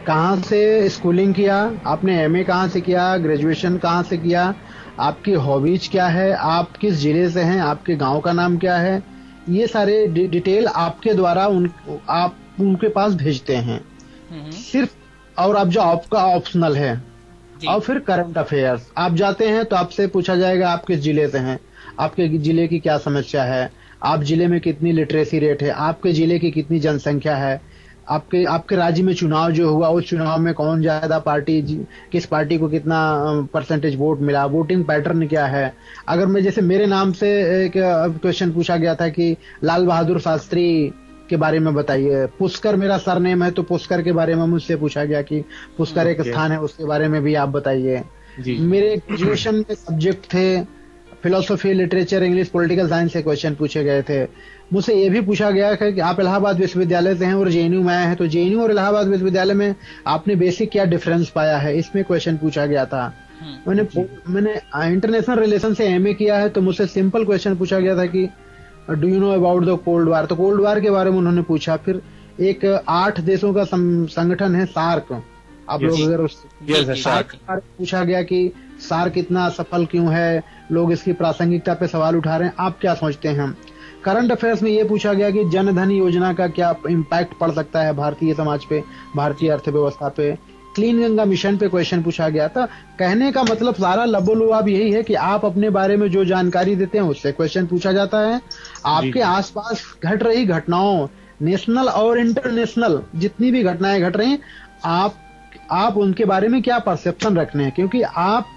कहाँ से स्कूलिंग किया, आपने एमए कहाँ से किया, ग्रेजुएशन कहाँ से किया, आपकी हॉबीज क्या है, आप किस जिले से हैं, आपके गांव का नाम क्या है, ये सारे डिटेल आपके द्वारा आप उनके पास भेजते हैं सिर्फ। और अब जो आपका ऑप्शनल है, और फिर करंट अफेयर्स आप जाते हैं तो आपसे पूछा जाएगा आप किस जिले से हैं, आपके जिले की क्या समस्या है, आप जिले में कितनी लिटरेसी रेट है, आपके जिले की कितनी जनसंख्या है, आपके राज्य में चुनाव जो हुआ उस चुनाव में कौन ज्यादा किस पार्टी को कितना परसेंटेज वोट मिला, वोटिंग पैटर्न क्या है। अगर मैं जैसे मेरे नाम से एक क्वेश्चन पूछा गया था कि लाल बहादुर शास्त्री के बारे में बताइए, पुष्कर मेरा सरनेम है तो पुष्कर के बारे में मुझसे पूछा गया कि पुष्कर एक स्थान है, उसके बारे में भी आप बताइए। मेरे ग्रेजुएशन में सब्जेक्ट थे philosophy, literature, English, political science से क्वेश्चन पूछे गए थे। मुझसे ये भी पूछा गया है कि आप इलाहाबाद विश्वविद्यालय से हैं और जेएनयू में आए हैं, तो जेएनयू और इलाहाबाद विश्वविद्यालय में आपने बेसिक क्या डिफरेंस पाया है, इसमें क्वेश्चन पूछा गया था। मैंने इंटरनेशनल रिलेशन से एमए किया है, तो मुझसे सिंपल क्वेश्चन पूछा गया था कि do you know about the cold war, तो कोल्ड वार के बारे में उन्होंने पूछा। फिर एक 8 देशों का संगठन है सार्क, आप लोग अगर सार्क पूछा गया कि सार्क इतना सफल क्यों है, लोग इसकी प्रासंगिकता पे सवाल उठा रहे हैं, आप क्या सोचते हैं। करंट अफेयर्स में ये पूछा गया कि जनधन योजना का क्या इम्पैक्ट पड़ सकता है भारतीय समाज पे, भारतीय अर्थव्यवस्था पे। क्लीन गंगा मिशन पे क्वेश्चन पूछा गया था। कहने का मतलब सारा लबोलुआब यही है कि आप अपने बारे में जो जानकारी देते हैं उससे क्वेश्चन पूछा जाता है। आपके आसपास घट रही घटनाओं, नेशनल और इंटरनेशनल जितनी भी घटनाएं घट रही, आप उनके बारे में क्या परसेप्शन रखने हैं, क्योंकि आप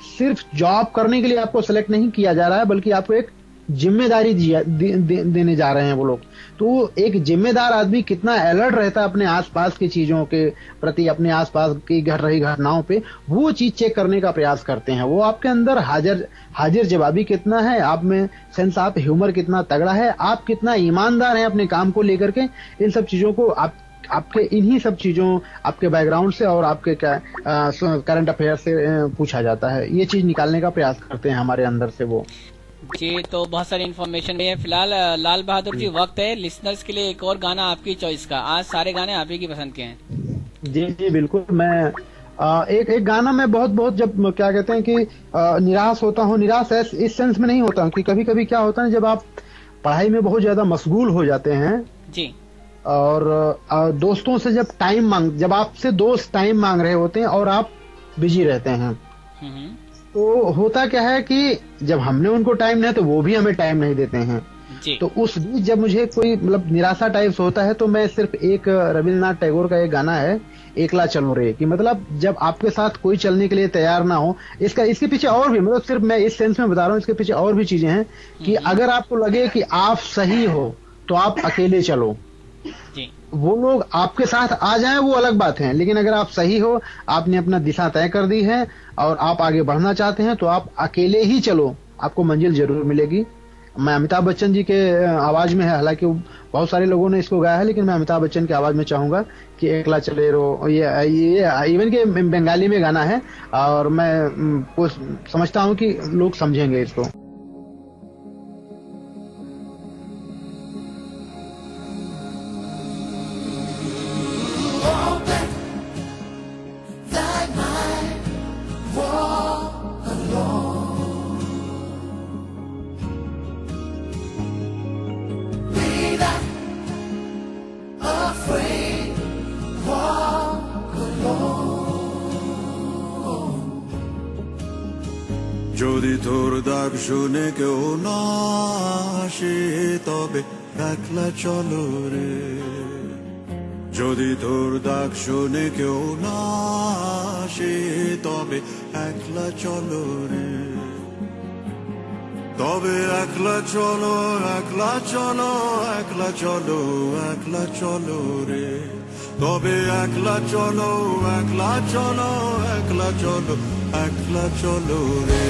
सिर्फ जॉब करने के लिए आपको सिलेक्ट नहीं किया जा रहा है, बल्कि आपको एक जिम्मेदारी देने जा रहे हैं वो लोग। तो एक जिम्मेदार आदमी कितना अलर्ट रहता है अपने आसपास की चीजों के प्रति, अपने आसपास की घट रही घटनाओं पे, वो चीज चेक करने का प्रयास करते हैं। वो आपके अंदर हाजिर जवाबी कितना है, आप में सेंस ऑफ ह्यूमर कितना तगड़ा है, आप कितना ईमानदार हैं अपने काम को लेकर के। इन सब चीजों को आपके इन्हीं सब चीजों, आपके बैकग्राउंड से और आपके करंट अफेयर से पूछा जाता है। ये चीज निकालने का प्रयास करते हैं हमारे अंदर से वो। जी, तो बहुत सारी इन्फॉर्मेशन है। फिलहाल लाल बहादुर जी, वक्त है लिसनर्स के लिए एक और गाना आपकी चॉइस का। आज सारे गाने आप ही की पसंद के हैं। जी बिल्कुल। मैं एक गाना मैं बहुत जब क्या कहते हैं कि निराश होता हूँ, निराश इस सेंस में नहीं होता हूँ कि कभी कभी क्या होता है जब आप पढ़ाई में बहुत ज्यादा मशगूल हो जाते हैं जी, और दोस्तों से जब आपसे दोस्त टाइम मांग रहे होते हैं और आप बिजी रहते हैं, तो होता क्या है कि जब हमने उनको टाइम नहीं तो वो भी हमें टाइम नहीं देते हैं। तो उस बीच जब मुझे कोई मतलब निराशा टाइप्स होता है तो मैं सिर्फ एक रविन्द्रनाथ टैगोर का एक गाना है, एकला चलो रे, कि मतलब जब आपके साथ कोई चलने के लिए तैयार ना हो। इसके पीछे और भी, मतलब सिर्फ मैं इस सेंस में बता रहा हूँ, इसके पीछे और भी चीजें हैं कि अगर आपको लगे कि आप सही हो तो आप अकेले चलो, वो लोग आपके साथ आ जाएं वो अलग बात है, लेकिन अगर आप सही हो, आपने अपना दिशा तय कर दी है और आप आगे बढ़ना चाहते हैं, तो आप अकेले ही चलो, आपको मंजिल जरूर मिलेगी। मैं अमिताभ बच्चन जी के आवाज में है, हालांकि बहुत सारे लोगों ने इसको गाया है, लेकिन मैं अमिताभ बच्चन की आवाज में चाहूंगा कि एकला चले रो। ये इवन के बंगाली में गाना है और मैं समझता हूँ कि लोग समझेंगे इसको। Afraid, walk যদি তোর ডাক শুনে কেউ না আসে তবে একলা চলো রে যদি তোর ডাক শুনে কেউ না আসে তবে একলা চলো রে তবে একলা চলো একলা চলো একলা চলো একলা চলো রে তবে একলা চলো একলা চলো একলা চলো একলা চলো রে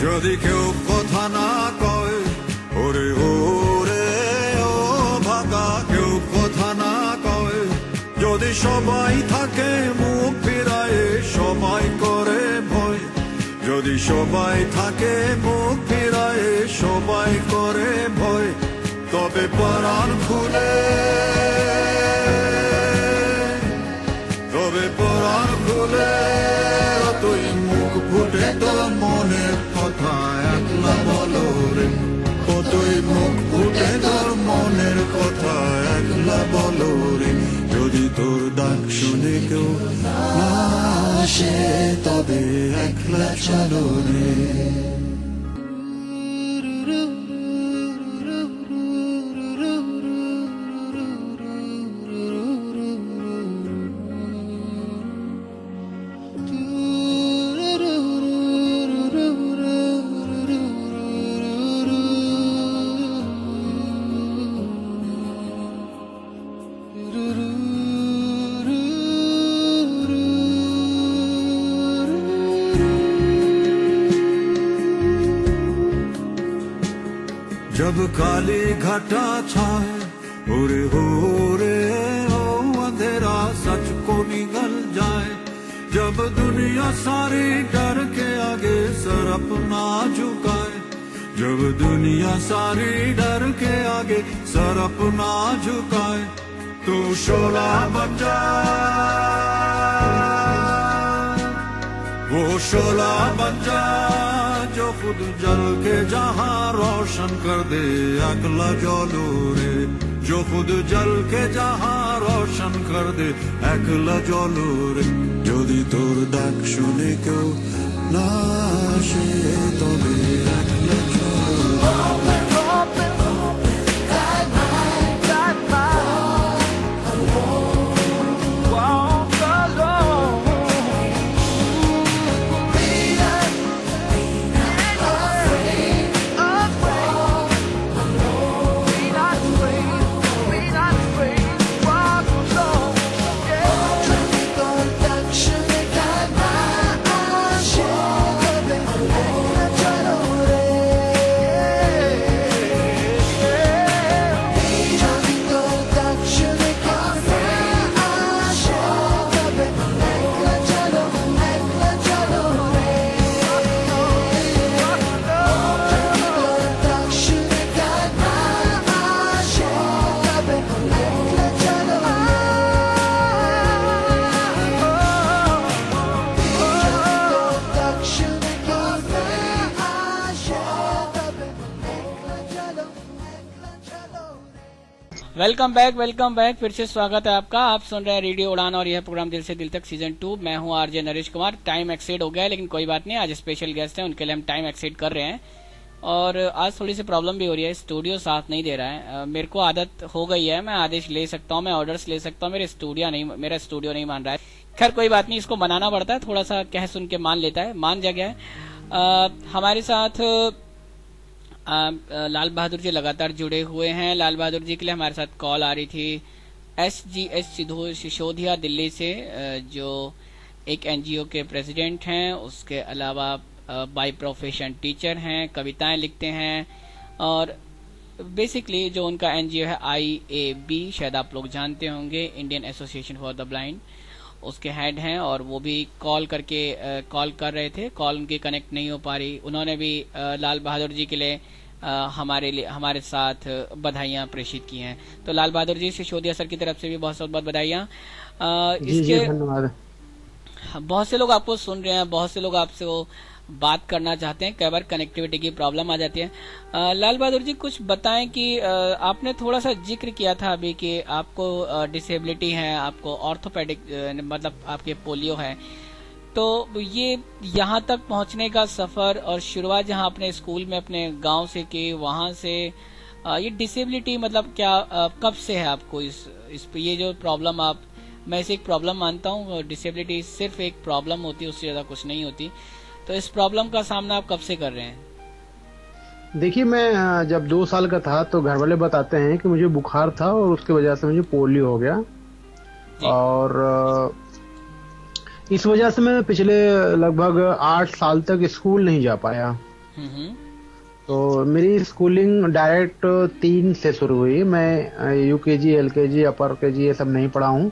যদি কেউ কথা না কয় ওরে ওরে ও ভাগা কেউ কথা না কয় যদি সবাই থাকে মুখ ফিরায়ে সবাই করে ভয় যদি সবাই থাকে মুখ ফিরায়ে সবাই করে ভয় তবে পরাণ খুলে তবে পরাণ খুলে তুই মুখ ফুটে তোর মনের কথা একলা বলো রে ও তুই মুখ ফুটে তোর মনের কথা একলা বলো রে যদি তোর ডাক শুনে কেউ না আসে তবে একলা চলো রে जब काली घटा छाए उरे हो रे हो अंधेरा सच को निगल जाए जब दुनिया सारी डर के आगे सर अपना झुकाए जब दुनिया सारी डर के आगे सर अपना झुकाए तू शोला बन जा वो शोला बन जा जो खुद जल के जहां रोशन कर दे अगला जलो रे जो खुद जल के जहां रोशन कर दे अगला जलो रे যদি তোর ডাক শুনে কেউ না আসে তবে একলা চলো वेलकम बैक फिर से स्वागत है आपका। आप सुन रहे हैं रेडियो उड़ान और यह प्रोग्राम दिल से दिल तक सीजन 2। मैं हूं RJ Naresh Kumar. Time exceed हो गया है लेकिन कोई बात नहीं, आज स्पेशल गेस्ट हैं, उनके लिए हम टाइम एक्सीड कर रहे हैं। और आज थोड़ी सी प्रॉब्लम भी हो रही है, स्टूडियो साथ नहीं दे रहा है। मेरे को आदत हो गई है, मैं आदेश ले सकता हूँ, मैं ऑर्डर्स ले सकता हूँ, मेरा स्टूडियो नहीं मान रहा है। खैर कोई बात नहीं, इसको बनाना पड़ता है, थोड़ा सा कह सुन के मान लेता है, मान जा गया है। हमारे साथ लाल बहादुर जी लगातार जुड़े हुए हैं। लाल बहादुर जी के लिए हमारे साथ कॉल आ रही थी SGS सिसोदिया दिल्ली से, जो एक NGO के प्रेसिडेंट हैं, उसके अलावा बाय प्रोफेशन टीचर हैं, कविताएं लिखते हैं और बेसिकली जो उनका NGO है IAB, शायद आप लोग जानते होंगे, Indian association for the blind. उसके हेड हैं, और वो भी कॉल कर रहे थे, कॉल उनकी कनेक्ट नहीं हो पा रही। उन्होंने भी लाल बहादुर जी के लिए हमारे साथ बधाइयां प्रेषित की हैं। तो लाल बहादुर जी, सिसोदिया सर की तरफ से भी बहुत बहुत बधाइयां। इसके धन्यवाद। बहुत से लोग आपको सुन रहे हैं, बहुत से लोग आपसे वो बात करना चाहते हैं, कई बार कनेक्टिविटी की प्रॉब्लम आ जाती है। लाल बहादुर जी, कुछ बताएं कि आपने थोड़ा सा जिक्र किया था अभी कि आपको डिसेबिलिटी है, आपको ऑर्थोपेडिक मतलब आपके पोलियो है, तो ये यहाँ तक पहुँचने का सफर और शुरुआत जहाँ अपने स्कूल में अपने गांव से की, वहाँ से ये डिसेबिलिटी मतलब क्या कब से है आपको? इस ये जो प्रॉब्लम मैं इसे एक प्रॉब्लम मानता हूँ, डिसेबिलिटी सिर्फ एक प्रॉब्लम होती है, उससे ज्यादा कुछ नहीं होती। तो इस प्रॉब्लम का सामना आप कब से कर रहे हैं? देखिए, मैं जब 2 साल का था तो घर वाले बताते हैं कि मुझे बुखार था और उसकी वजह से मुझे पोलियो हो गया, और इस वजह से मैं पिछले लगभग 8 साल तक स्कूल नहीं जा पाया। तो मेरी स्कूलिंग डायरेक्ट 3 से शुरू हुई। मैं यूकेजी, एलकेजी, अपर केजी ये सब नहीं पढ़ा हूँ।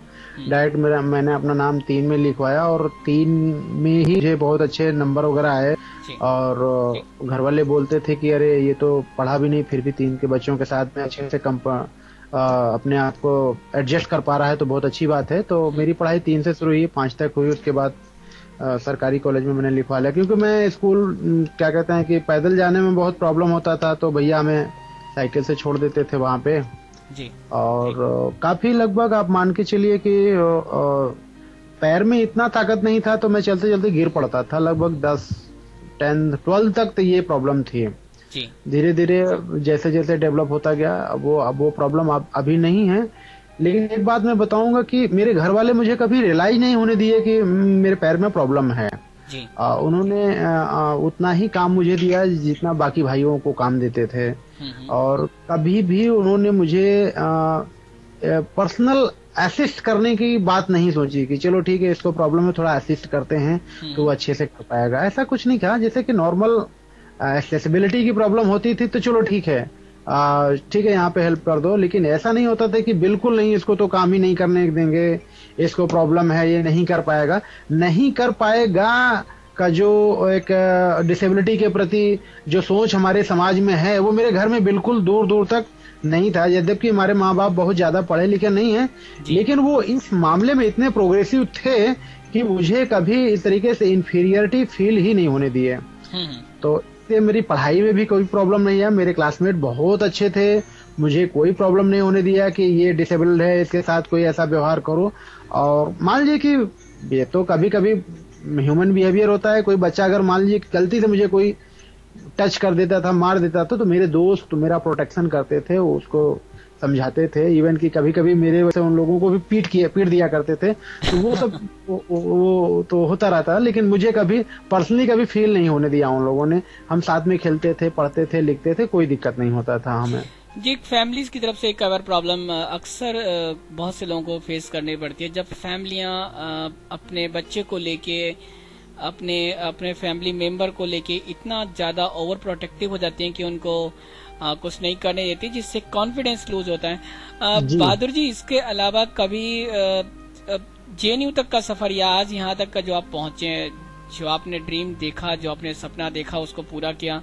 डायरेक्ट मैंने अपना नाम 3 में लिखवाया, और 3 में ही मुझे बहुत अच्छे नंबर वगैरह आए, और घर वाले बोलते थे कि अरे ये तो पढ़ा भी नहीं, फिर भी 3 के बच्चों के साथ में अच्छे से अपने आप को एडजस्ट कर पा रहा है, तो बहुत अच्छी बात है। तो मेरी पढ़ाई 3 से शुरू हुई, 5 तक हुई। उसके बाद सरकारी कॉलेज में मैंने लिखवा लिया, क्योंकि मैं स्कूल क्या कहते हैं कि पैदल जाने में बहुत प्रॉब्लम होता था, तो भैया हमें साइकिल से छोड़ देते थे वहां पे जी। और काफी लगभग आप मान के चलिए कि पैर में इतना ताकत नहीं था, तो मैं चलते चलते गिर पड़ता था। लगभग 10, 10, 12 तक तो ये प्रॉब्लम थी। धीरे धीरे जैसे जैसे डेवलप होता गया, वो प्रॉब्लम अभी नहीं है। लेकिन एक बात मैं बताऊंगा कि मेरे घर वाले मुझे कभी रियलाइज नहीं होने दिए कि मेरे पैर में प्रॉब्लम है। उन्होंने उतना ही काम मुझे दिया जितना बाकी भाइयों को काम देते थे, और कभी भी उन्होंने मुझे पर्सनल असिस्ट करने की बात नहीं सोची कि चलो ठीक है, इसको प्रॉब्लम है, थोड़ा असिस्ट करते हैं तो वो अच्छे से कर पाएगा। ऐसा कुछ नहीं था। जैसे कि नॉर्मल एक्सेसिबिलिटी की प्रॉब्लम होती थी तो चलो ठीक है, यहाँ पे हेल्प कर दो, लेकिन ऐसा नहीं होता था कि बिल्कुल नहीं, इसको तो काम ही नहीं करने देंगे, इसको प्रॉब्लम है, ये नहीं कर पाएगा। नहीं कर पाएगा का जो एक डिसेबिलिटी के प्रति जो सोच हमारे समाज में है, वो मेरे घर में बिल्कुल दूर दूर तक नहीं था। यद्यपि हमारे माँ बाप बहुत ज्यादा पढ़े लिखे नहीं है, लेकिन वो इस मामले में इतने प्रोग्रेसिव थे कि मुझे कभी इस तरीके से इंफीरियरिटी फील ही नहीं होने दिए। तो मेरी पढ़ाई में भी कोई प्रॉब्लम नहीं है। मेरे क्लासमेट बहुत अच्छे थे, मुझे कोई प्रॉब्लम नहीं होने दिया कि ये डिसेबल्ड है, इसके साथ कोई ऐसा व्यवहार करो। और मान लीजिए कि ये तो कभी कभी ह्यूमन बिहेवियर होता है। कोई बच्चा अगर मान लीजिए गलती से मुझे कोई टच कर देता था, मार देता था, तो मेरे दोस्त मेरा प्रोटेक्शन करते थे, उसको समझाते थे। इवन कि कभी कभी मेरे वजह से उन लोगों को भी पीट दिया करते थे। तो वो सब वो तो होता रहता, लेकिन मुझे कभी पर्सनली कभी फील नहीं होने दिया उन लोगों ने। हम साथ में खेलते थे, पढ़ते थे, लिखते थे, कोई दिक्कत नहीं होता था हमें जी। फैमिलीज की तरफ से एक और प्रॉब्लम अक्सर बहुत से लोगों को फेस करनी पड़ती है, जब फैमिलियां अपने बच्चे को लेके, अपने फैमिली मेंबर को लेके इतना ज्यादा ओवर प्रोटेक्टिव हो जाती हैं कि उनको कुछ नहीं करने देती, जिससे कॉन्फिडेंस लूज होता है। बहादुर जी, इसके अलावा कभी जेएनयू तक का सफर या आज यहाँ तक का जो आप पहुंचे, जो आपने ड्रीम देखा, जो आपने सपना देखा, उसको पूरा किया,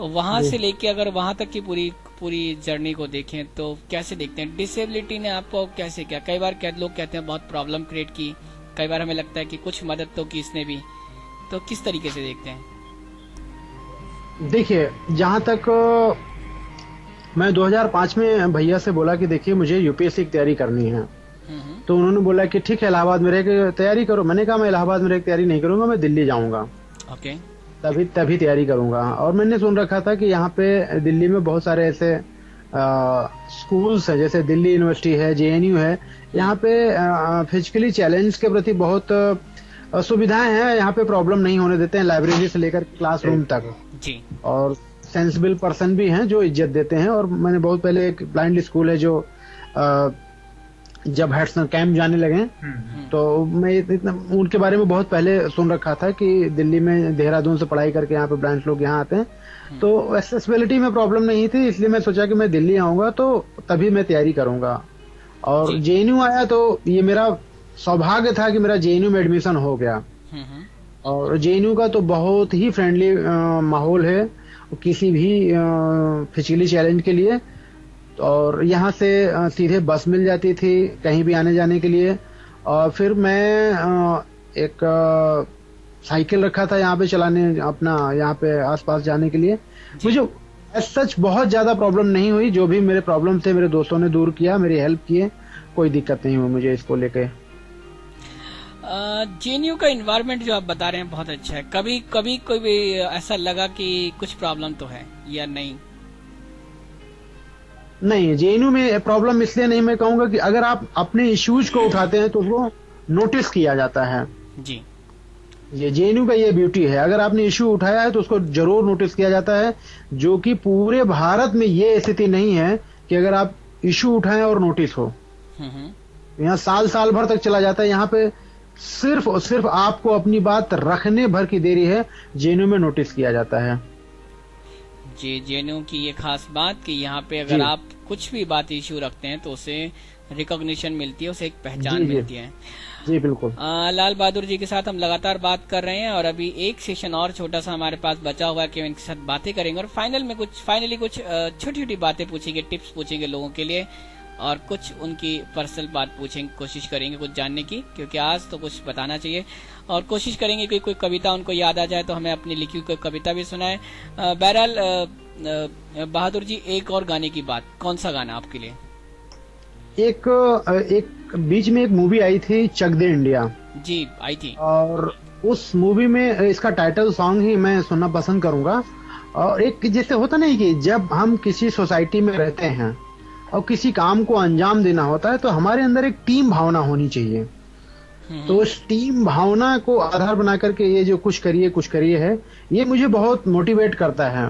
वहां से लेके अगर वहां तक की पूरी जर्नी को देखें तो कैसे देखते हैं? डिसेबिलिटी ने आपको कैसे किया? कई बार लोग कहते हैं बहुत प्रॉब्लम क्रिएट की, कई बार हमें लगता है कि कुछ मदद तो की इसने भी, तो किस तरीके से देखते हैं? देखिए, जहां तक मैं 2005 में भैया से बोला कि देखिए मुझे यूपीएससी की तैयारी करनी है, तो उन्होंने बोला कि ठीक है, इलाहाबाद में रह के तैयारी करो। मैंने कहा मैं इलाहाबाद में रह के तैयारी नहीं करूंगा, मैं दिल्ली जाऊंगा, ओके, तभी तैयारी करूंगा। और मैंने सुन रखा था कि यहाँ पे दिल्ली में बहुत सारे ऐसे स्कूल्स हैं, जैसे दिल्ली यूनिवर्सिटी है, जेएनयू है, यहाँ पे फिजिकली चैलेंज के प्रति बहुत सुविधाएं हैं। यहाँ पे प्रॉब्लम नहीं होने देते हैं, लाइब्रेरी से लेकर क्लासरूम तक जी। और सेंसिबल पर्सन भी हैं जो इज्जत देते हैं। और मैंने बहुत पहले एक ब्लाइंड स्कूल है जो जब हेड्सन कैंप जाने लगे तो मैं इतना उनके बारे में बहुत पहले सुन रखा था कि दिल्ली में देहरादून से पढ़ाई करके यहाँ पे ब्लाइंड लोग यहाँ आते हैं, तो एक्सेसिबिलिटी में प्रॉब्लम नहीं थी। इसलिए मैं सोचा कि मैं दिल्ली आऊंगा तो तभी मैं तैयारी करूंगा। और जेएनयू आया तो ये मेरा सौभाग्य था कि मेरा जेएनयू में एडमिशन हो गया। और जेएनयू का तो बहुत ही फ्रेंडली माहौल है किसी भी फिजिकली चैलेंज के लिए। और यहाँ से सीधे बस मिल जाती थी कहीं भी आने जाने के लिए। और फिर मैं एक साइकिल रखा था यहाँ पे चलाने, अपना यहाँ पे आसपास जाने के लिए। मुझे सच बहुत ज्यादा प्रॉब्लम नहीं हुई। जो भी मेरे प्रॉब्लम थे मेरे दोस्तों ने दूर किया, मेरी हेल्प किए, कोई दिक्कत नहीं हुई मुझे इसको लेके। जेएनयू का एनवायरनमेंट जो आप बता रहे हैं बहुत अच्छा है। कभी कभी कोई भी ऐसा लगा कि कुछ प्रॉब्लम तो है या नहीं? नहीं, जेएनयू में प्रॉब्लम इसलिए नहीं मैं कहूंगा कि अगर आप अपने इश्यूज को उठाते हैं तो वो नोटिस किया जाता है जी। ये जेएनयू का ये ब्यूटी है, अगर आपने इश्यू उठाया है तो उसको जरूर नोटिस किया जाता है। जो कि पूरे भारत में ये स्थिति नहीं है कि अगर आप इश्यू उठाएं और नोटिस हो। यहाँ साल साल भर तक चला जाता है। यहाँ पे सिर्फ और सिर्फ आपको अपनी बात रखने भर की देरी है, जेएनयू में नोटिस किया जाता है। जी, जेएनयू की ये खास बात कि यहाँ पे अगर आप कुछ भी बात इश्यू रखते हैं तो उसे रिकॉग्निशन मिलती है, उसे एक पहचान मिलती है। जी बिल्कुल। लाल बहादुर जी के साथ हम लगातार बात कर रहे हैं और अभी एक सेशन और छोटा सा हमारे पास बचा हुआ है कि इनके साथ बातें करेंगे और फाइनली कुछ छोटी छोटी बातें पूछेंगे, टिप्स पूछेंगे लोगों के लिए और कुछ उनकी पर्सनल बात पूछेंगे, कोशिश करेंगे कुछ जानने की, क्योंकि आज तो कुछ बताना चाहिए। और कोशिश करेंगे कि कोई कविता उनको याद आ जाए तो हमें अपनी लिखी हुई कविता भी सुनाए। बहरहाल बहादुर जी, एक और गाने की बात, कौन सा गाना आपके लिए? एक बीच में एक मूवी आई थी चक दे इंडिया। जी, आई थी। और उस मूवी में इसका टाइटल सॉन्ग ही मैं सुनना पसंद करूंगा। और एक जैसे होता नहीं कि जब हम किसी सोसाइटी में रहते हैं और किसी काम को अंजाम देना होता है तो हमारे अंदर एक टीम भावना होनी चाहिए। तो उस टीम भावना को आधार बना करके ये जो कुछ करिए है, ये मुझे बहुत मोटिवेट करता है।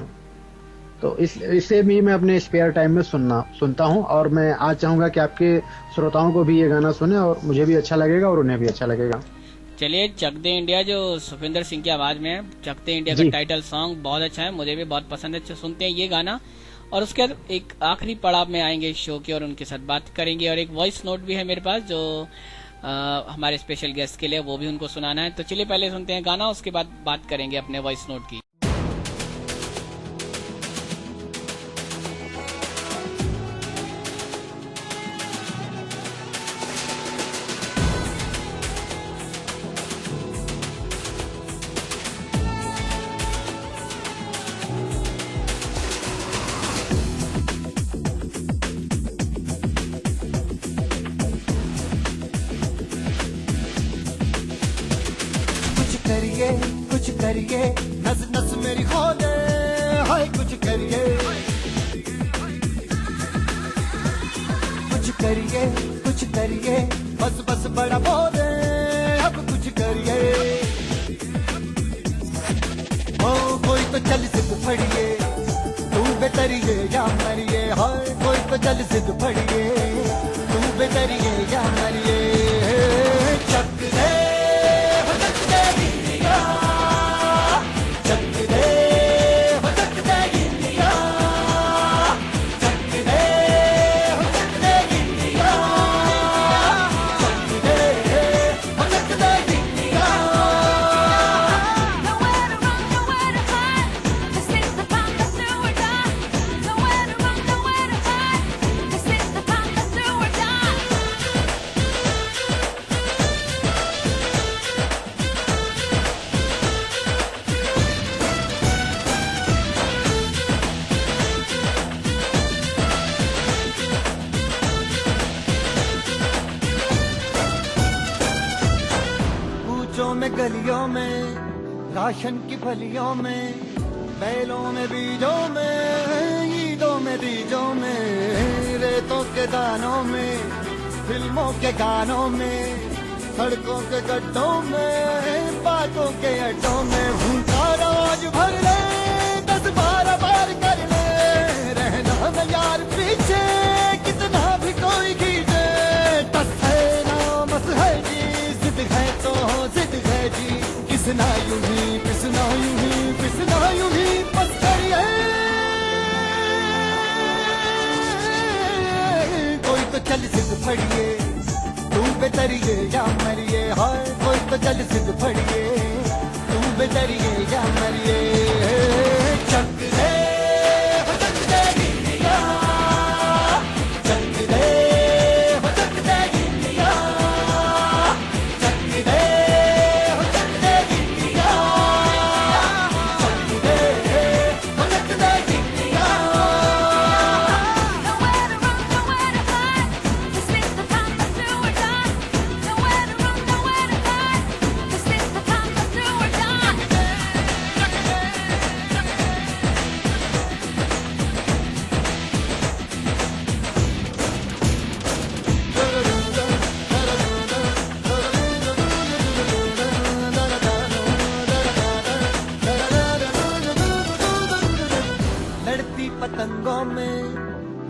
तो इसे भी मैं अपने स्पेयर टाइम में सुनता हूँ। और मैं आज चाहूंगा कि आपके श्रोताओं को भी ये गाना सुने और मुझे भी अच्छा लगेगा और उन्हें भी अच्छा लगेगा। चलिए, चक दे इंडिया जो सुखविंदर सिंह की आवाज में है, चक दे इंडिया का टाइटल सॉन्ग बहुत अच्छा है, मुझे भी बहुत पसंद है। सुनते हैं ये गाना और उसके बाद एक आखिरी पड़ाव में आएंगे शो की और उनके साथ बात करेंगे। और एक वॉइस नोट भी है मेरे पास जो हमारे स्पेशल गेस्ट के लिए, वो भी उनको सुनाना है। तो चलिए पहले सुनते हैं गाना, उसके बाद बात करेंगे अपने वॉइस नोट की। कुछ करिए, नस नस मेरी खोले, हाय कुछ करिए, कुछ करिए, बस बस बड़ा बोले, अब कुछ करिए। ओ कोई तो चल जिद फड़िए, तू बेतरिए या मरिए, हाय कोई तो चल जिद फड़िए, तू बेतरिए या मरिए। चक दे गलियों में, राशन की फलियों में, बैलों में बीजों में, ईदों में बीजों में, रेतों के दानों में, फिल्मों के गानों में, सड़कों के गड्ढों में, बातों के अड्डों में, भूखा रोज भर ले, 10-12 बार कर ले, रहना न यार पीछे, कितना भी कोई खींचे, टस है ना मस है जी, जिद है तो जिद है जी, किसना यूं ही पिसना यूं ही पिसना यूं ही बस करिए। कोई तो चल जिद फड़िए, तू बेतरिए या मरिए, हाय कोई तो जल सिद्ध फड़िए, तू बेतरिए या मरिए। चक दे हो चक दे गिलिया, चक दे हो चक दे गिलिया, चक दे हो चक दे गिलिया, चक दे हो चक दे गिलिया। लड़ती पतंगों में,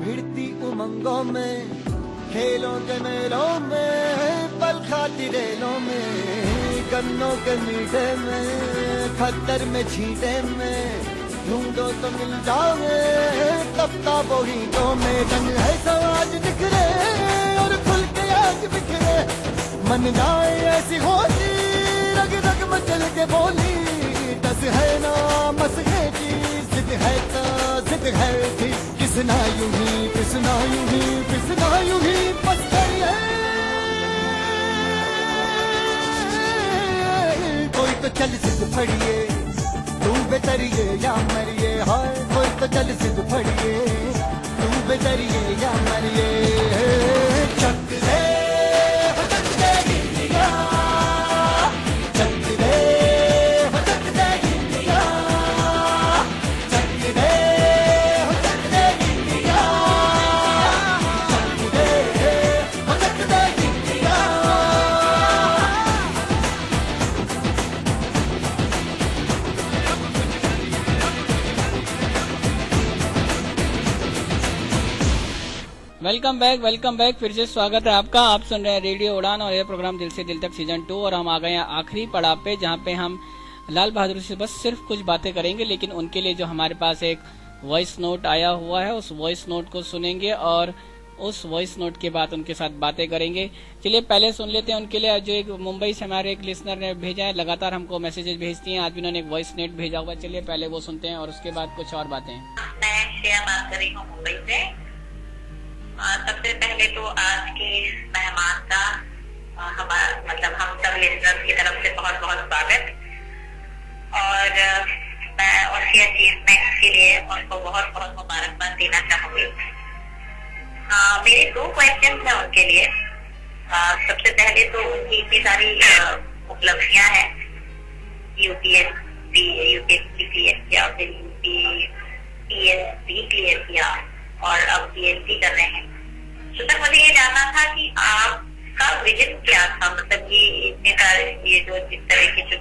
भिड़ती उमंगों में, खेलों के मेलों में, पल खाती रेलों में, गन्नों के मीठे में, खद्दर में छींटे में, ढूंढो तो मिल जाओगे तब वही तो में। रंग है समाज बिखरे और खुल के आज बिखरे, मन जाए ऐसी होली, रग रग मचल के बोली, दस है ना मस है जी, जिद है तो जिद है थी, किसना यूं ही किसना यूं ही किसना यूं ही बस करिए। कोई तो चल सिद्ध फड़िए, तू बेतरिए या मरिए, हाय कोई तो चल सिद्ध फड़िए, तू बेतरिए या मरिए। चक दे हो चक दे गिलिया, चक दे हो चक दे गिलिया, चक दे हो चक दे गिलिया, चक दे हो चक दे गिलिया। वेलकम बैक फिर से स्वागत है आपका। आप सुन रहे हैं रेडियो उड़ान और यह प्रोग्राम दिल से दिल तक सीजन 2 और हम आ गए हैं आखिरी पड़ाव पे, जहाँ पे हम लाल बहादुर से बस सिर्फ कुछ बातें करेंगे, लेकिन उनके लिए जो हमारे पास एक वॉइस नोट आया हुआ है उस वॉइस नोट को सुनेंगे और उस वॉइस नोट के बाद उनके साथ बातें करेंगे। चलिए पहले सुन लेते हैं उनके लिए, जो एक मुंबई से हमारे एक लिसनर ने भेजा है, लगातार हमको मैसेजेस भेजती हैं, आज भी उन्होंने एक वॉइस नोट भेजा हुआ है। चलिए पहले वो सुनते हैं और उसके बाद कुछ और बातें। मैं श्रेया बात कर रही हूँ मुंबई से। सबसे पहले तो आज के मेहमान का हमारा मतलब हम सब लिसनर्स की तरफ से बहुत बहुत स्वागत, और मैं उनकी अचीवमेंट के लिए उनको बहुत बहुत मुबारकबाद देना चाहूंगी। मेरे 2 क्वेश्चन हैं उनके लिए। सबसे पहले तो उनकी इतनी सारी उपलब्धियां हैं, यूपीएससी क्लियर किया, फिर यूपीएससी क्लियर किया और अब पीएचडी कर रहे हैं। तो तक मुझे ये जानना था कि आपका विजन क्या था, मतलब ये इतने सारे ये जो जिस तरह की जो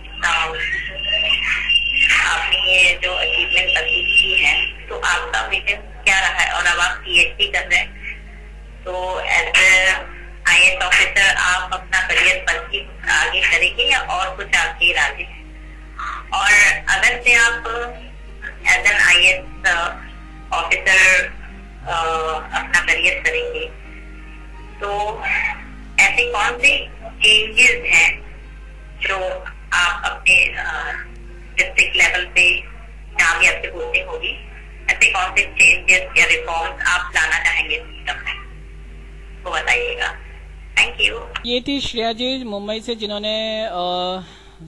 आपने ये जो अचीवमेंट अचीव की है, तो आपका विजन क्या रहा है? और अब आप पीएचडी कर रहे हैं, तो एज आईएएस ऑफिसर आप अपना करियर परस्यू आगे करेंगे या और कुछ आपके इरादे हैं? और अगर से आप एज एन आईएएस ऑफिसर अपना करियर करेंगे, तो ऐसे कौन से चेंजेस हैं जो आप अपने डिस्ट्रिक्ट लेवल पे जहाँ भी आपकी पोस्टिंग होगी, ऐसे कौन से चेंजेस या रिफॉर्म्स आप लाना चाहेंगे सिस्टम में, वो बताइएगा। Thank you. ये थी श्रेया जी मुंबई से, जिन्होंने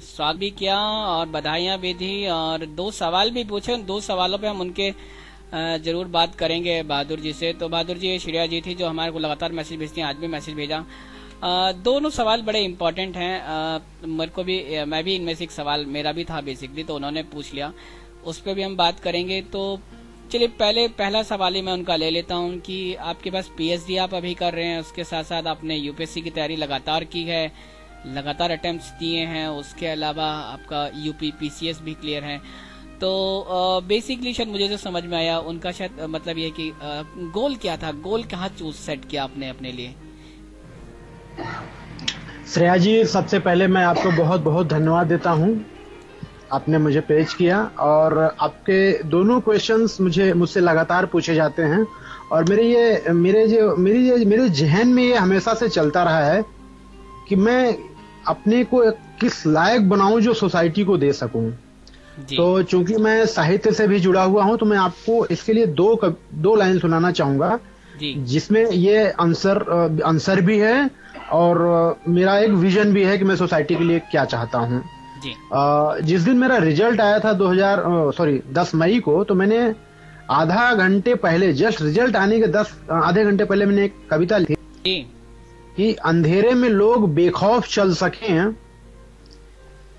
स्वागत भी किया और बधाइयां भी दी और 2 सवाल भी पूछे। उन 2 सवालों पे हम उनके जरूर बात करेंगे बहादुर जी से। तो बहादुर जी, श्रेया जी थी जो हमारे को लगातार मैसेज भेजती हैं, आज भी मैसेज भेजा। दोनों सवाल बड़े इम्पोर्टेंट हैं, मेरे को भी, मैं भी इनमें से एक सवाल मेरा भी था बेसिकली, तो उन्होंने पूछ लिया, उस पर भी हम बात करेंगे। तो चलिए पहला सवाल ही मैं उनका ले लेता हूँ कि आपके पास पीएचडी आप अभी कर रहे हैं, उसके साथ साथ आपने यूपीएससी की तैयारी लगातार की है, लगातार अटेम्प्ट्स दिए हैं, उसके अलावा आपका यूपी पीसीएस भी क्लियर है। तो बेसिकली शायद मुझे जो समझ में आया उनका शायद मतलब ये कि गोल क्या था, गोल कहाँ चूज सेट किया आपने अपने लिए? श्रेया जी, सबसे पहले मैं आपको बहुत बहुत धन्यवाद देता हूँ, आपने मुझे पेश किया और आपके दोनों क्वेश्चंस मुझसे लगातार पूछे जाते हैं और मेरे जहन में ये हमेशा से चलता रहा है कि मैं अपने को किस लायक बनाऊं जो सोसाइटी को दे सकूं। तो चूंकि मैं साहित्य से भी जुड़ा हुआ हूं, तो मैं आपको इसके लिए दो लाइन सुनाना चाहूंगा जिसमें ये आंसर भी है और मेरा एक विजन भी है कि मैं सोसाइटी के लिए क्या चाहता हूं। जिस दिन मेरा रिजल्ट आया था 10 मई को, तो मैंने आधा घंटे पहले, जस्ट रिजल्ट आने के आधे घंटे पहले मैंने एक कविता लिखी कि अंधेरे में लोग बेखौफ चल सकें,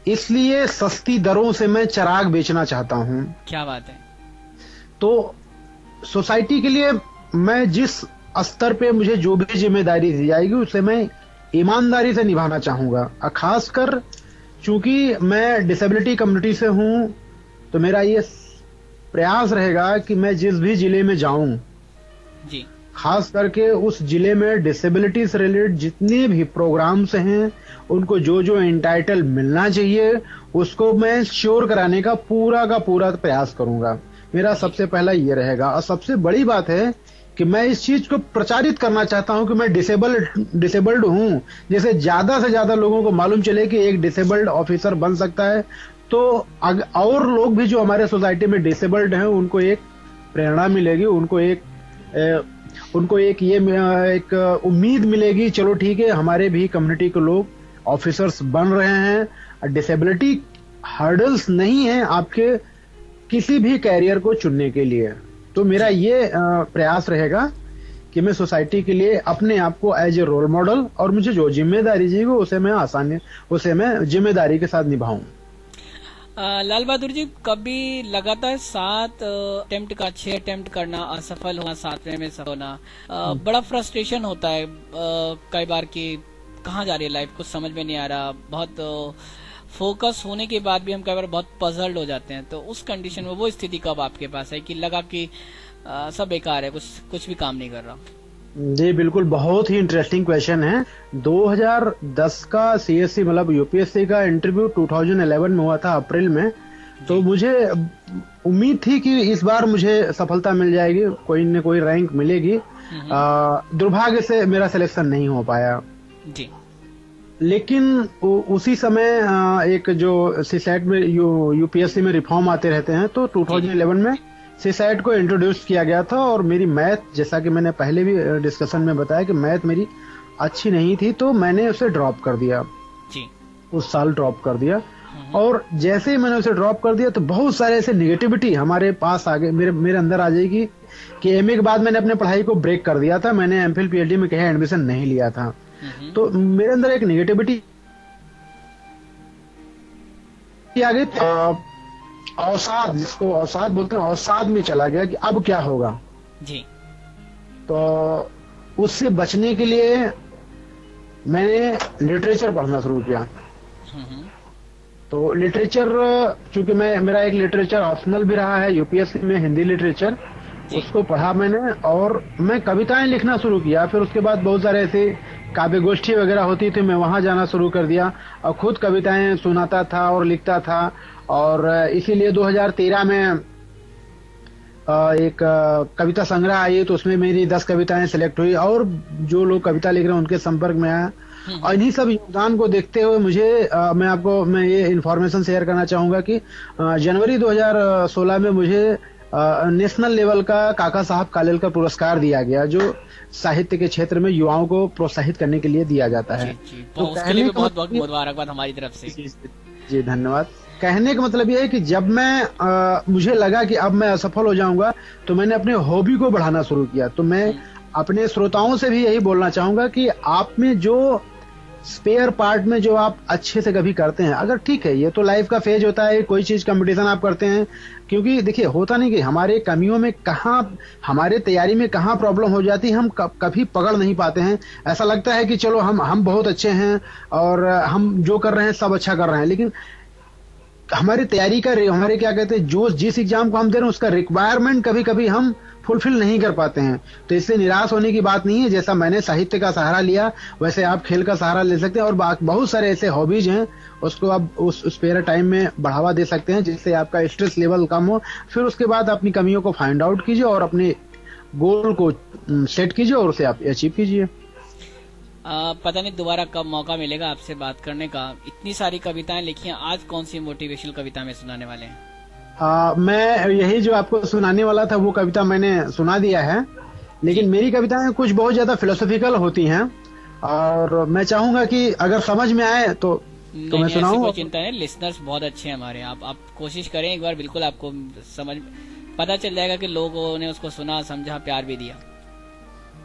इसलिए सस्ती दरों से मैं चिराग बेचना चाहता हूं। क्या बात है। तो सोसाइटी के लिए मैं जिस स्तर पे मुझे जो भी जिम्मेदारी दी जाएगी उसे मैं ईमानदारी से निभाना चाहूंगा। खासकर चूंकि मैं डिसेबिलिटी कम्युनिटी से हूं, तो मेरा ये प्रयास रहेगा कि मैं जिस भी जिले में जाऊं, खास करके उस जिले में डिसेबिलिटी से रिलेटेड जितने भी प्रोग्राम्स हैं, उनको जो जो एंटाइटल मिलना चाहिए उसको मैं श्योर कराने का पूरा प्रयास करूंगा। मेरा सबसे पहला ये रहेगा। और सबसे बड़ी बात है कि मैं इस चीज को प्रचारित करना चाहता हूं कि मैं डिसेबल्ड हूं। जैसे ज्यादा से ज्यादा लोगों को मालूम चले कि एक डिसेबल्ड ऑफिसर बन सकता है, तो और लोग भी जो हमारे सोसाइटी में डिसेबल्ड हैं उनको एक प्रेरणा मिलेगी, उनको एक उम्मीद मिलेगी, चलो ठीक है हमारे भी कम्युनिटी के लोग ऑफिसर्स बन रहे हैं। डिसेबिलिटी हर्डल्स नहीं है आपके किसी भी कैरियर को चुनने के लिए। तो मेरा ये प्रयास रहेगा कि मैं सोसाइटी के लिए अपने आप को एज ए रोल मॉडल, और मुझे जो जिम्मेदारी दी उसे मैं जिम्मेदारी के साथ निभाऊं। लाल बहादुर जी, कभी लगातार 7 अटेम्प्ट का 6 अटेम्प्ट करना, असफल होना, 7वें में सफल होना, बड़ा फ्रस्ट्रेशन होता है कई बार कि कहाँ जा रही है लाइफ, कुछ समझ में नहीं आ रहा। बहुत फोकस होने के बाद भी हम कई बार बहुत पजल्ड हो जाते हैं। तो उस कंडीशन में वो स्थिति कब आपके पास है कि लगा कि सब बेकार है, कुछ भी काम नहीं कर रहा? जी बिल्कुल, बहुत ही इंटरेस्टिंग क्वेश्चन है। 2010 का सीएससी मतलब यूपीएससी का इंटरव्यू 2011 में हुआ था अप्रैल में। तो मुझे उम्मीद थी कि इस बार मुझे सफलता मिल जाएगी, कोई न कोई रैंक मिलेगी। दुर्भाग्य से मेरा सिलेक्शन नहीं हो पाया जी। लेकिन उसी समय एक जो सीसैट में यूपीएससी में रिफॉर्म आते रहते हैं, तो 2011 में सीसैट को इंट्रोड्यूस किया गया था। और मेरी मैथ, जैसा कि मैंने पहले भी डिस्कशन में बताया कि मैथ मेरी अच्छी नहीं थी, तो मैंने उसे ड्रॉप कर दिया जी। उस साल ड्रॉप कर दिया। और जैसे ही मैंने उसे ड्रॉप कर दिया तो बहुत सारे ऐसे निगेटिविटी हमारे पास आ गए, मेरे अंदर आ जाएगी कि एमए के बाद मैंने अपने पढ़ाई को ब्रेक कर दिया था, मैंने एमफिल पीएचडी में कहीं एडमिशन नहीं लिया था। तो मेरे अंदर एक निगेटिविटी आ गई, अवसाद, जिसको अवसाद बोलते हैं, अवसाद में चला गया कि अब क्या होगा जी। तो उससे बचने के लिए मैंने लिटरेचर पढ़ना शुरू किया। तो लिटरेचर, चूंकि मेरा एक लिटरेचर ऑप्शनल भी रहा है यूपीएससी में, हिंदी लिटरेचर, उसको पढ़ा मैंने और मैं कविताएं लिखना शुरू किया। फिर उसके बाद बहुत सारे ऐसे काव्य गोष्ठी वगैरह होती थी, मैं वहां जाना शुरू कर दिया और खुद कविताएं सुनाता था और लिखता था। और इसीलिए 2013 में एक कविता संग्रह आई, तो उसमें मेरी 10 कविताएं सिलेक्ट हुई और जो लोग कविता लिख रहे हैं उनके संपर्क में आया। और इन्हीं सब योगदान को देखते हुए मैं ये इन्फॉर्मेशन शेयर करना चाहूंगा कि जनवरी 2016 में मुझे नेशनल लेवल का काका साहब कालेलकर पुरस्कार दिया गया, जो साहित्य के क्षेत्र में युवाओं को प्रोत्साहित करने के लिए दिया जाता है। तो उसके लिए बहुत बहुत मुबारकबाद हमारी तरफ से। जी धन्यवाद। कहने का मतलब ये है कि जब मुझे लगा कि अब मैं असफल हो जाऊंगा, तो मैंने अपने हॉबी को बढ़ाना शुरू किया। तो मैं अपने श्रोताओं से भी यही बोलना चाहूंगा कि आप में जो स्पेयर पार्ट में जो आप अच्छे से कभी करते हैं, अगर ठीक है, ये तो लाइफ का फेज होता है, कोई चीज कंपटीशन आप करते हैं, क्योंकि देखिए होता नहीं कि हमारे कमियों में कहाँ, हमारे तैयारी में कहाँ प्रॉब्लम हो जाती है, हम कभी पकड़ नहीं पाते हैं। ऐसा लगता है कि चलो हम बहुत अच्छे हैं और हम जो कर रहे हैं सब अच्छा कर रहे हैं, लेकिन हमारी तैयारी का, हमारे क्या कहते हैं, जो जिस एग्जाम को हम दे रहे हैं उसका रिक्वायरमेंट कभी कभी हम फुलफिल नहीं कर पाते हैं। तो इससे निराश होने की बात नहीं है। जैसा मैंने साहित्य का सहारा लिया, वैसे आप खेल का सहारा ले सकते हैं और बहुत सारे ऐसे हॉबीज हैं, उसको आप उस स्पेयर टाइम में बढ़ावा दे सकते हैं, जिससे आपका स्ट्रेस लेवल कम हो। फिर उसके बाद अपनी कमियों को फाइंड आउट कीजिए और अपने गोल को सेट कीजिए और उसे आप अचीव कीजिए। पता नहीं दोबारा कब मौका मिलेगा आपसे बात करने का। इतनी सारी कविताएं लिखी हैं, आज कौन सी मोटिवेशनल कविता में सुनाने वाले हैं? मैं यही जो आपको सुनाने वाला था वो कविता मैंने सुना दिया है, लेकिन मेरी कविताएं कुछ बहुत ज्यादा फिलोसॉफिकल होती हैं और मैं चाहूंगा कि अगर समझ में आए तो मैं सुनाऊं। कोई चिंता नहीं, लिसनर्स बहुत अच्छे हैं हमारे। आप कोशिश करें एक बार, बिल्कुल आपको समझ पता चल जाएगा कि लोगों ने उसको सुना, समझा, प्यार भी दिया।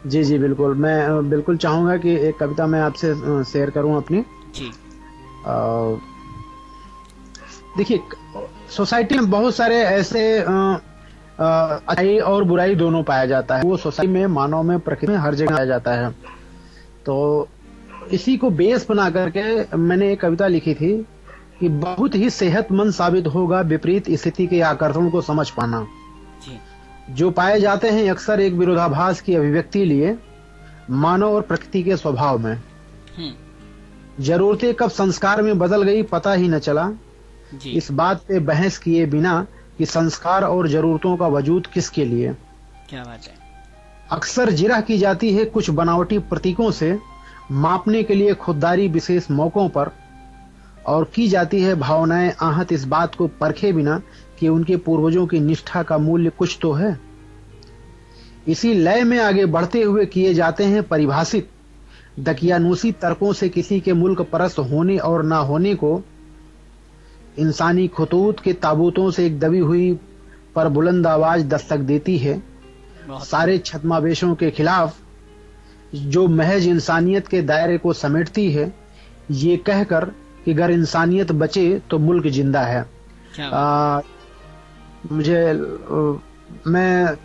जी जी बिल्कुल, मैं बिल्कुल चाहूंगा कि एक कविता मैं आपसे शेयर करूं अपनी। जी। देखिए, सोसाइटी में बहुत सारे ऐसे अच्छाई और बुराई दोनों पाया जाता है। वो सोसाइटी में, मानव में, प्रकृति में हर जगह पाया जाता है। तो इसी को बेस बना करके मैंने एक कविता लिखी थी कि बहुत ही सेहतमंद साबित होगा विपरीत स्थिति के आकर्षण को समझ पाना। जो पाए जाते हैं अक्सर एक विरोधाभास की अभिव्यक्ति लिए मानव और प्रकृति के स्वभाव में। जरूरतें कब संस्कार में बदल गई पता ही न चला। इस बात पे बहस किए बिना कि संस्कार और जरूरतों का वजूद किसके लिए। क्या बात है। अक्सर जिरह की जाती है कुछ बनावटी प्रतीकों से मापने के लिए खुददारी विशेष मौकों पर, और की जाती है भावनाएं आहत इस बात को परखे बिना कि उनके पूर्वजों की निष्ठा का मूल्य कुछ तो है। इसी लय में आगे बढ़ते हुए किए जाते हैं परिभाषित दकियानूसी तर्कों से किसी के मुल्क परस्त होने और ना होने को। इंसानी खतूत के ताबूतों से एक दबी हुई पर बुलंद आवाज दस्तक देती है सारे छद्मावेशों के खिलाफ, जो महज इंसानियत के दायरे को समेटती है, ये कहकर कि अगर इंसानियत बचे तो मुल्क जिंदा है। मैं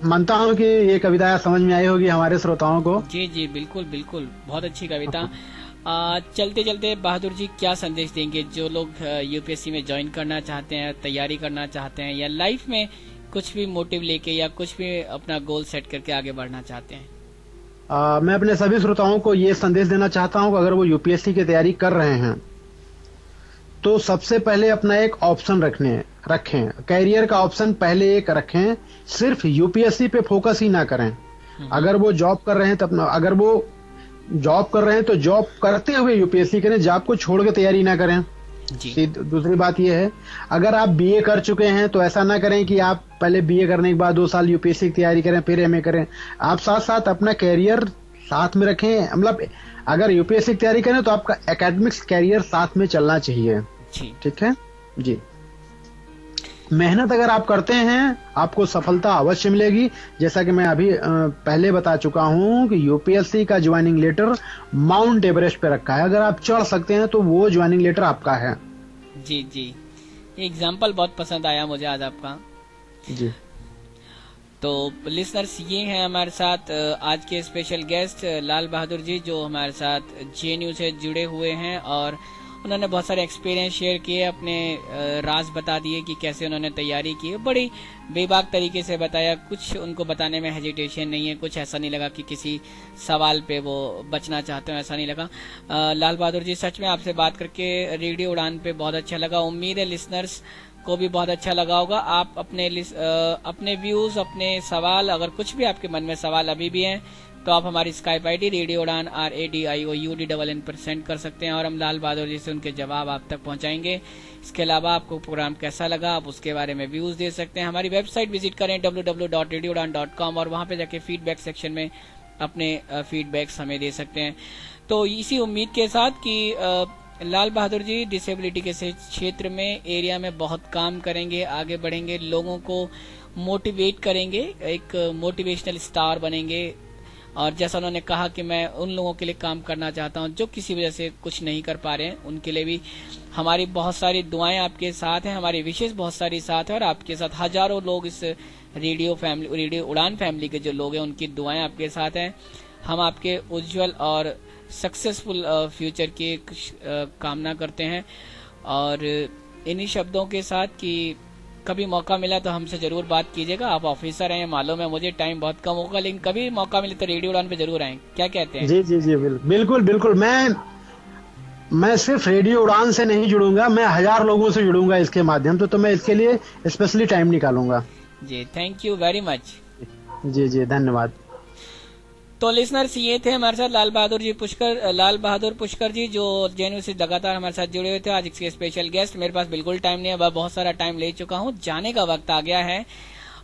मानता हूँ कि ये कविता समझ में आई होगी हमारे श्रोताओं को। जी जी बिल्कुल बिल्कुल, बहुत अच्छी कविता। चलते चलते बहादुर जी क्या संदेश देंगे जो लोग यूपीएससी में ज्वाइन करना चाहते हैं, तैयारी करना चाहते हैं, या लाइफ में कुछ भी मोटिव लेके या कुछ भी अपना गोल सेट करके आगे बढ़ना चाहते हैं? मैं अपने सभी श्रोताओं को ये संदेश देना चाहता हूँ कि अगर वो यूपीएससी की तैयारी कर रहे हैं तो सबसे पहले अपना एक ऑप्शन रखें। कैरियर का ऑप्शन पहले एक रखें, सिर्फ यूपीएससी पे फोकस ही ना करें। अगर वो जॉब कर रहे हैं तो अगर वो जॉब कर रहे हैं तो जॉब करते हुए यूपीएससी करें, जॉब को छोड़ के तैयारी ना करें। दूसरी बात यह है, अगर आप बीए कर चुके हैं तो ऐसा ना करें कि आप पहले बीए करने के बाद 2 साल यूपीएससी की तैयारी करें फिर एमए करें। आप साथ साथ अपना कैरियर साथ में रखें। मतलब अगर यूपीएससी की तैयारी करें तो आपका एकेडमिक्स कैरियर साथ में चलना चाहिए। ठीक है जी। मेहनत अगर आप करते हैं आपको सफलता अवश्य मिलेगी। जैसा कि मैं अभी पहले बता चुका हूं कि यूपीएससी का ज्वाइनिंग लेटर माउंट एवरेस्ट पे रखा है। अगर आप चढ़ सकते हैं तो वो ज्वाइनिंग लेटर आपका है। जी जी, एग्जाम्पल बहुत पसंद आया मुझे आज आपका जी। तो लिसनर्स, ये हैं हमारे साथ आज के स्पेशल गेस्ट लाल बहादुर जी, जो हमारे साथ जेएनयू से जुड़े हुए हैं और उन्होंने बहुत सारे एक्सपीरियंस शेयर किए, अपने राज बता दिए कि कैसे उन्होंने तैयारी की। बड़ी बेबाक तरीके से बताया, कुछ उनको बताने में हेजिटेशन नहीं है, कुछ ऐसा नहीं लगा कि किसी सवाल पे वो बचना चाहते हो, ऐसा नहीं लगा। लाल बहादुर जी, सच में आपसे बात करके रेडियो उड़ान पे बहुत अच्छा लगा। उम्मीद है लिसनर्स को भी बहुत अच्छा लगा होगा। आप अपने व्यूज, अपने सवाल, अगर कुछ भी आपके मन में सवाल अभी भी हैं तो आप हमारी स्काइप आईडी रेडियो उड़ान RADIOUDNN पर सेंड कर सकते हैं और हम लाल बहादुर जी से उनके जवाब आप तक पहुंचाएंगे। इसके अलावा आपको प्रोग्राम कैसा लगा आप उसके बारे में व्यूज दे सकते हैं। हमारी वेबसाइट विजिट करें www.radioudan.com और वहां पे जाके फीडबैक सेक्शन में अपने फीडबैक्स हमें दे सकते हैं। तो इसी उम्मीद के साथ कि लाल बहादुर जी डिसेबिलिटी के क्षेत्र में, एरिया में बहुत काम करेंगे, आगे बढ़ेंगे, लोगों को मोटिवेट करेंगे, एक मोटिवेशनल स्टार बनेंगे। और जैसा उन्होंने कहा कि मैं उन लोगों के लिए काम करना चाहता हूं जो किसी वजह से कुछ नहीं कर पा रहे हैं, उनके लिए भी हमारी बहुत सारी दुआएं आपके साथ हैं, हमारी विशेष बहुत सारी साथ है और आपके साथ हजारों लोग इस रेडियो उड़ान फैमिली के जो लोग हैं उनकी दुआएं आपके साथ हैं। हम आपके उज्जवल और सक्सेसफुल फ्यूचर की कामना करते हैं और इन्हीं शब्दों के साथ कि कभी मौका मिला तो हमसे जरूर बात कीजिएगा। आप ऑफिसर हैं, मालूम है मुझे, टाइम बहुत कम होगा, लेकिन कभी मौका मिले तो रेडियो उड़ान पे जरूर आएं। क्या कहते हैं? जी जी जी बिल्कुल बिल्कुल। मैं सिर्फ रेडियो उड़ान से नहीं जुड़ूंगा, मैं 1000 लोगों से जुड़ूंगा इसके माध्यम से, तो मैं इसके लिए स्पेशली टाइम निकालूंगा। जी, थैंक यू वेरी मच। जी जी, धन्यवाद। तो लिसनर्स ये थे हमारे साथ लाल बहादुर पुष्कर जी, जो जेएनयू से लगातार हमारे साथ जुड़े हुए थे। आज इसके स्पेशल गेस्ट। मेरे पास बिल्कुल टाइम नहीं है, अब बहुत सारा टाइम ले चुका हूँ, जाने का वक्त आ गया है।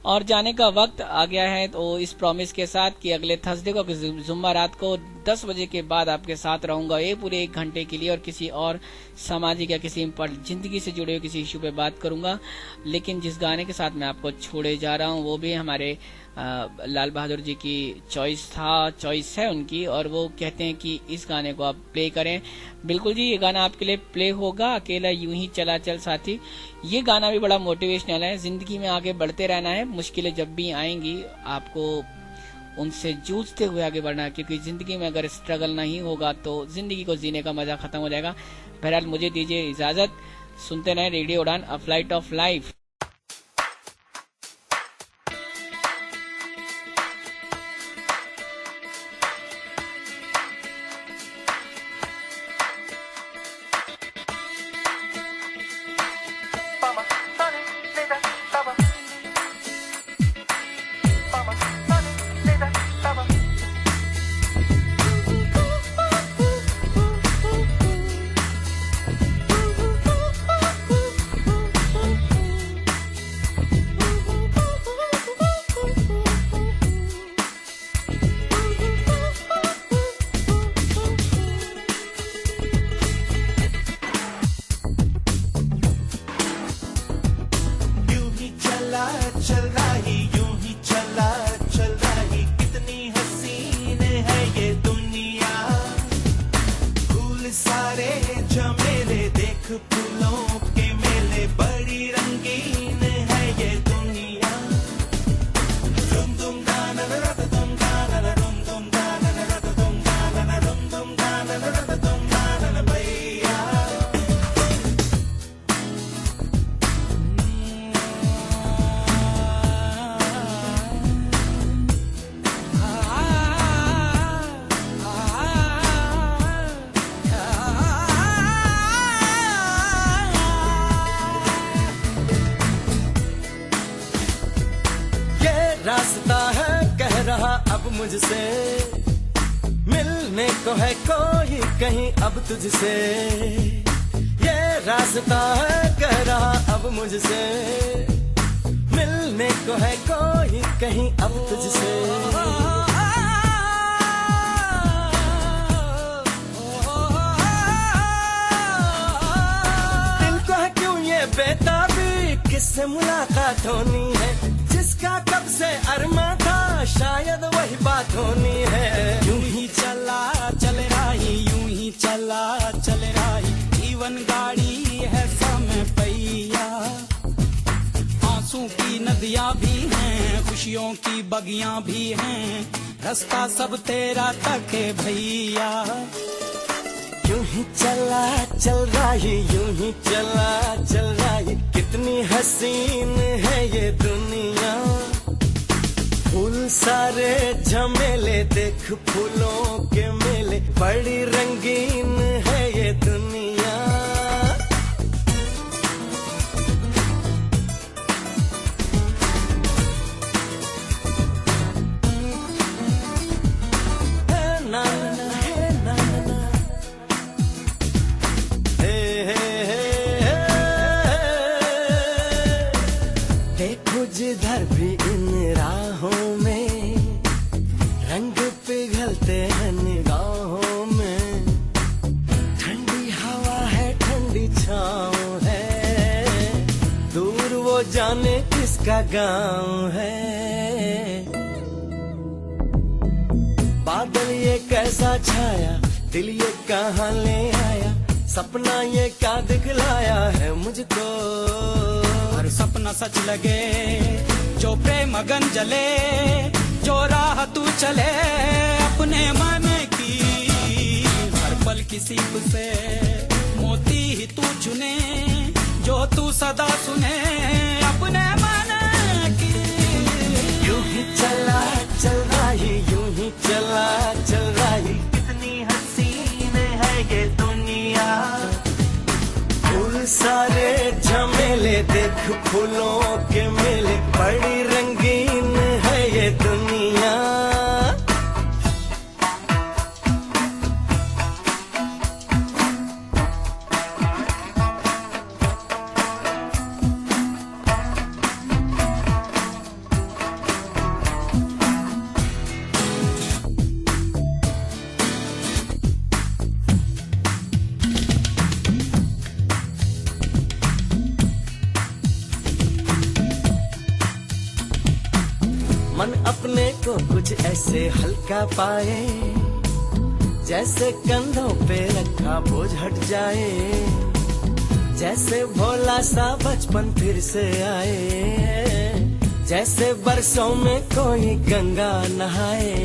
और जाने का वक्त आ गया है तो इस प्रॉमिस के साथ कि अगले थर्सडे को जुम्मेरात को 10 बजे के बाद आपके साथ रहूंगा ये पूरे 1 घंटे के लिए, और किसी और सामाजिक या किसी जिंदगी से जुड़े हुए किसी इशू पे बात करूंगा। लेकिन जिस गाने के साथ मैं आपको छोड़े जा रहा हूं वो भी हमारे लाल बहादुर जी की चॉइस है उनकी, और वो कहते हैं कि इस गाने को आप प्ले करें। बिल्कुल जी, ये गाना आपके लिए प्ले होगा, अकेला यूं ही चला चल साथी। ये गाना भी बड़ा मोटिवेशनल है। जिंदगी में आगे बढ़ते रहना है, मुश्किलें जब भी आएंगी आपको उनसे जूझते हुए आगे बढ़ना है, क्योंकि जिंदगी में अगर स्ट्रगल नहीं होगा तो जिंदगी को जीने का मजा खत्म हो जाएगा। बहरहाल मुझे दीजिए इजाजत, सुनते रहे रेडियो उड़ान, अ फ्लाइट ऑफ लाइफ। मुझसे मिलने को है कोई कहीं अब तुझसे, ये रास्ता है कह रहा अब मुझसे, मिलने को है कोई कहीं अब तुझसे। दिल को है क्यों ये बेताबी, किससे मुलाकात होनी है, जिसका कब से अरमा था शायद वही बात होनी है। यूं ही चला चल रही, यूं ही चला चल रही, जीवन गाड़ी है समय पहिया। आंसू की नदियां भी हैं, खुशियों की बगियां भी हैं, रास्ता सब तेरा तक है भैया। यूं ही चला चल रही, यूं ही चला चल रही, कितनी हसीन है ये दुनिया। फूल सारे झमेले देख फूलों के मेले, बड़ी रंगीन है ये दुनिया। देखो जिधर भी इन राहों में रंग पिघलते हैं निगाहों में, ठंडी हवा है ठंडी छाँव है, दूर वो जाने किसका गाँव है। बादल ये कैसा छाया, दिल ये कहाँ ले आया, सपना ये क्या दिखलाया है मुझको। हर सपना सच लगे, जो प्रेम अगन जले, जो राह तू चले अपने मन की, हर पल किसी से मोती ही तू चुने, जो तू सदा सुने अपने मन की। यूं ही चला चल रही, यूं ही चला चल रही, कितनी हसीन है ये दुनिया। फूल सारे झमेले देख फूलों के मेले, बड़ी रंगीन है ये दुनिया। को कुछ ऐसे हल्का पाए, जैसे कंधों पे रखा बोझ हट जाए, जैसे भोला सा बचपन फिर से आए, जैसे बरसों में कोई गंगा नहाए।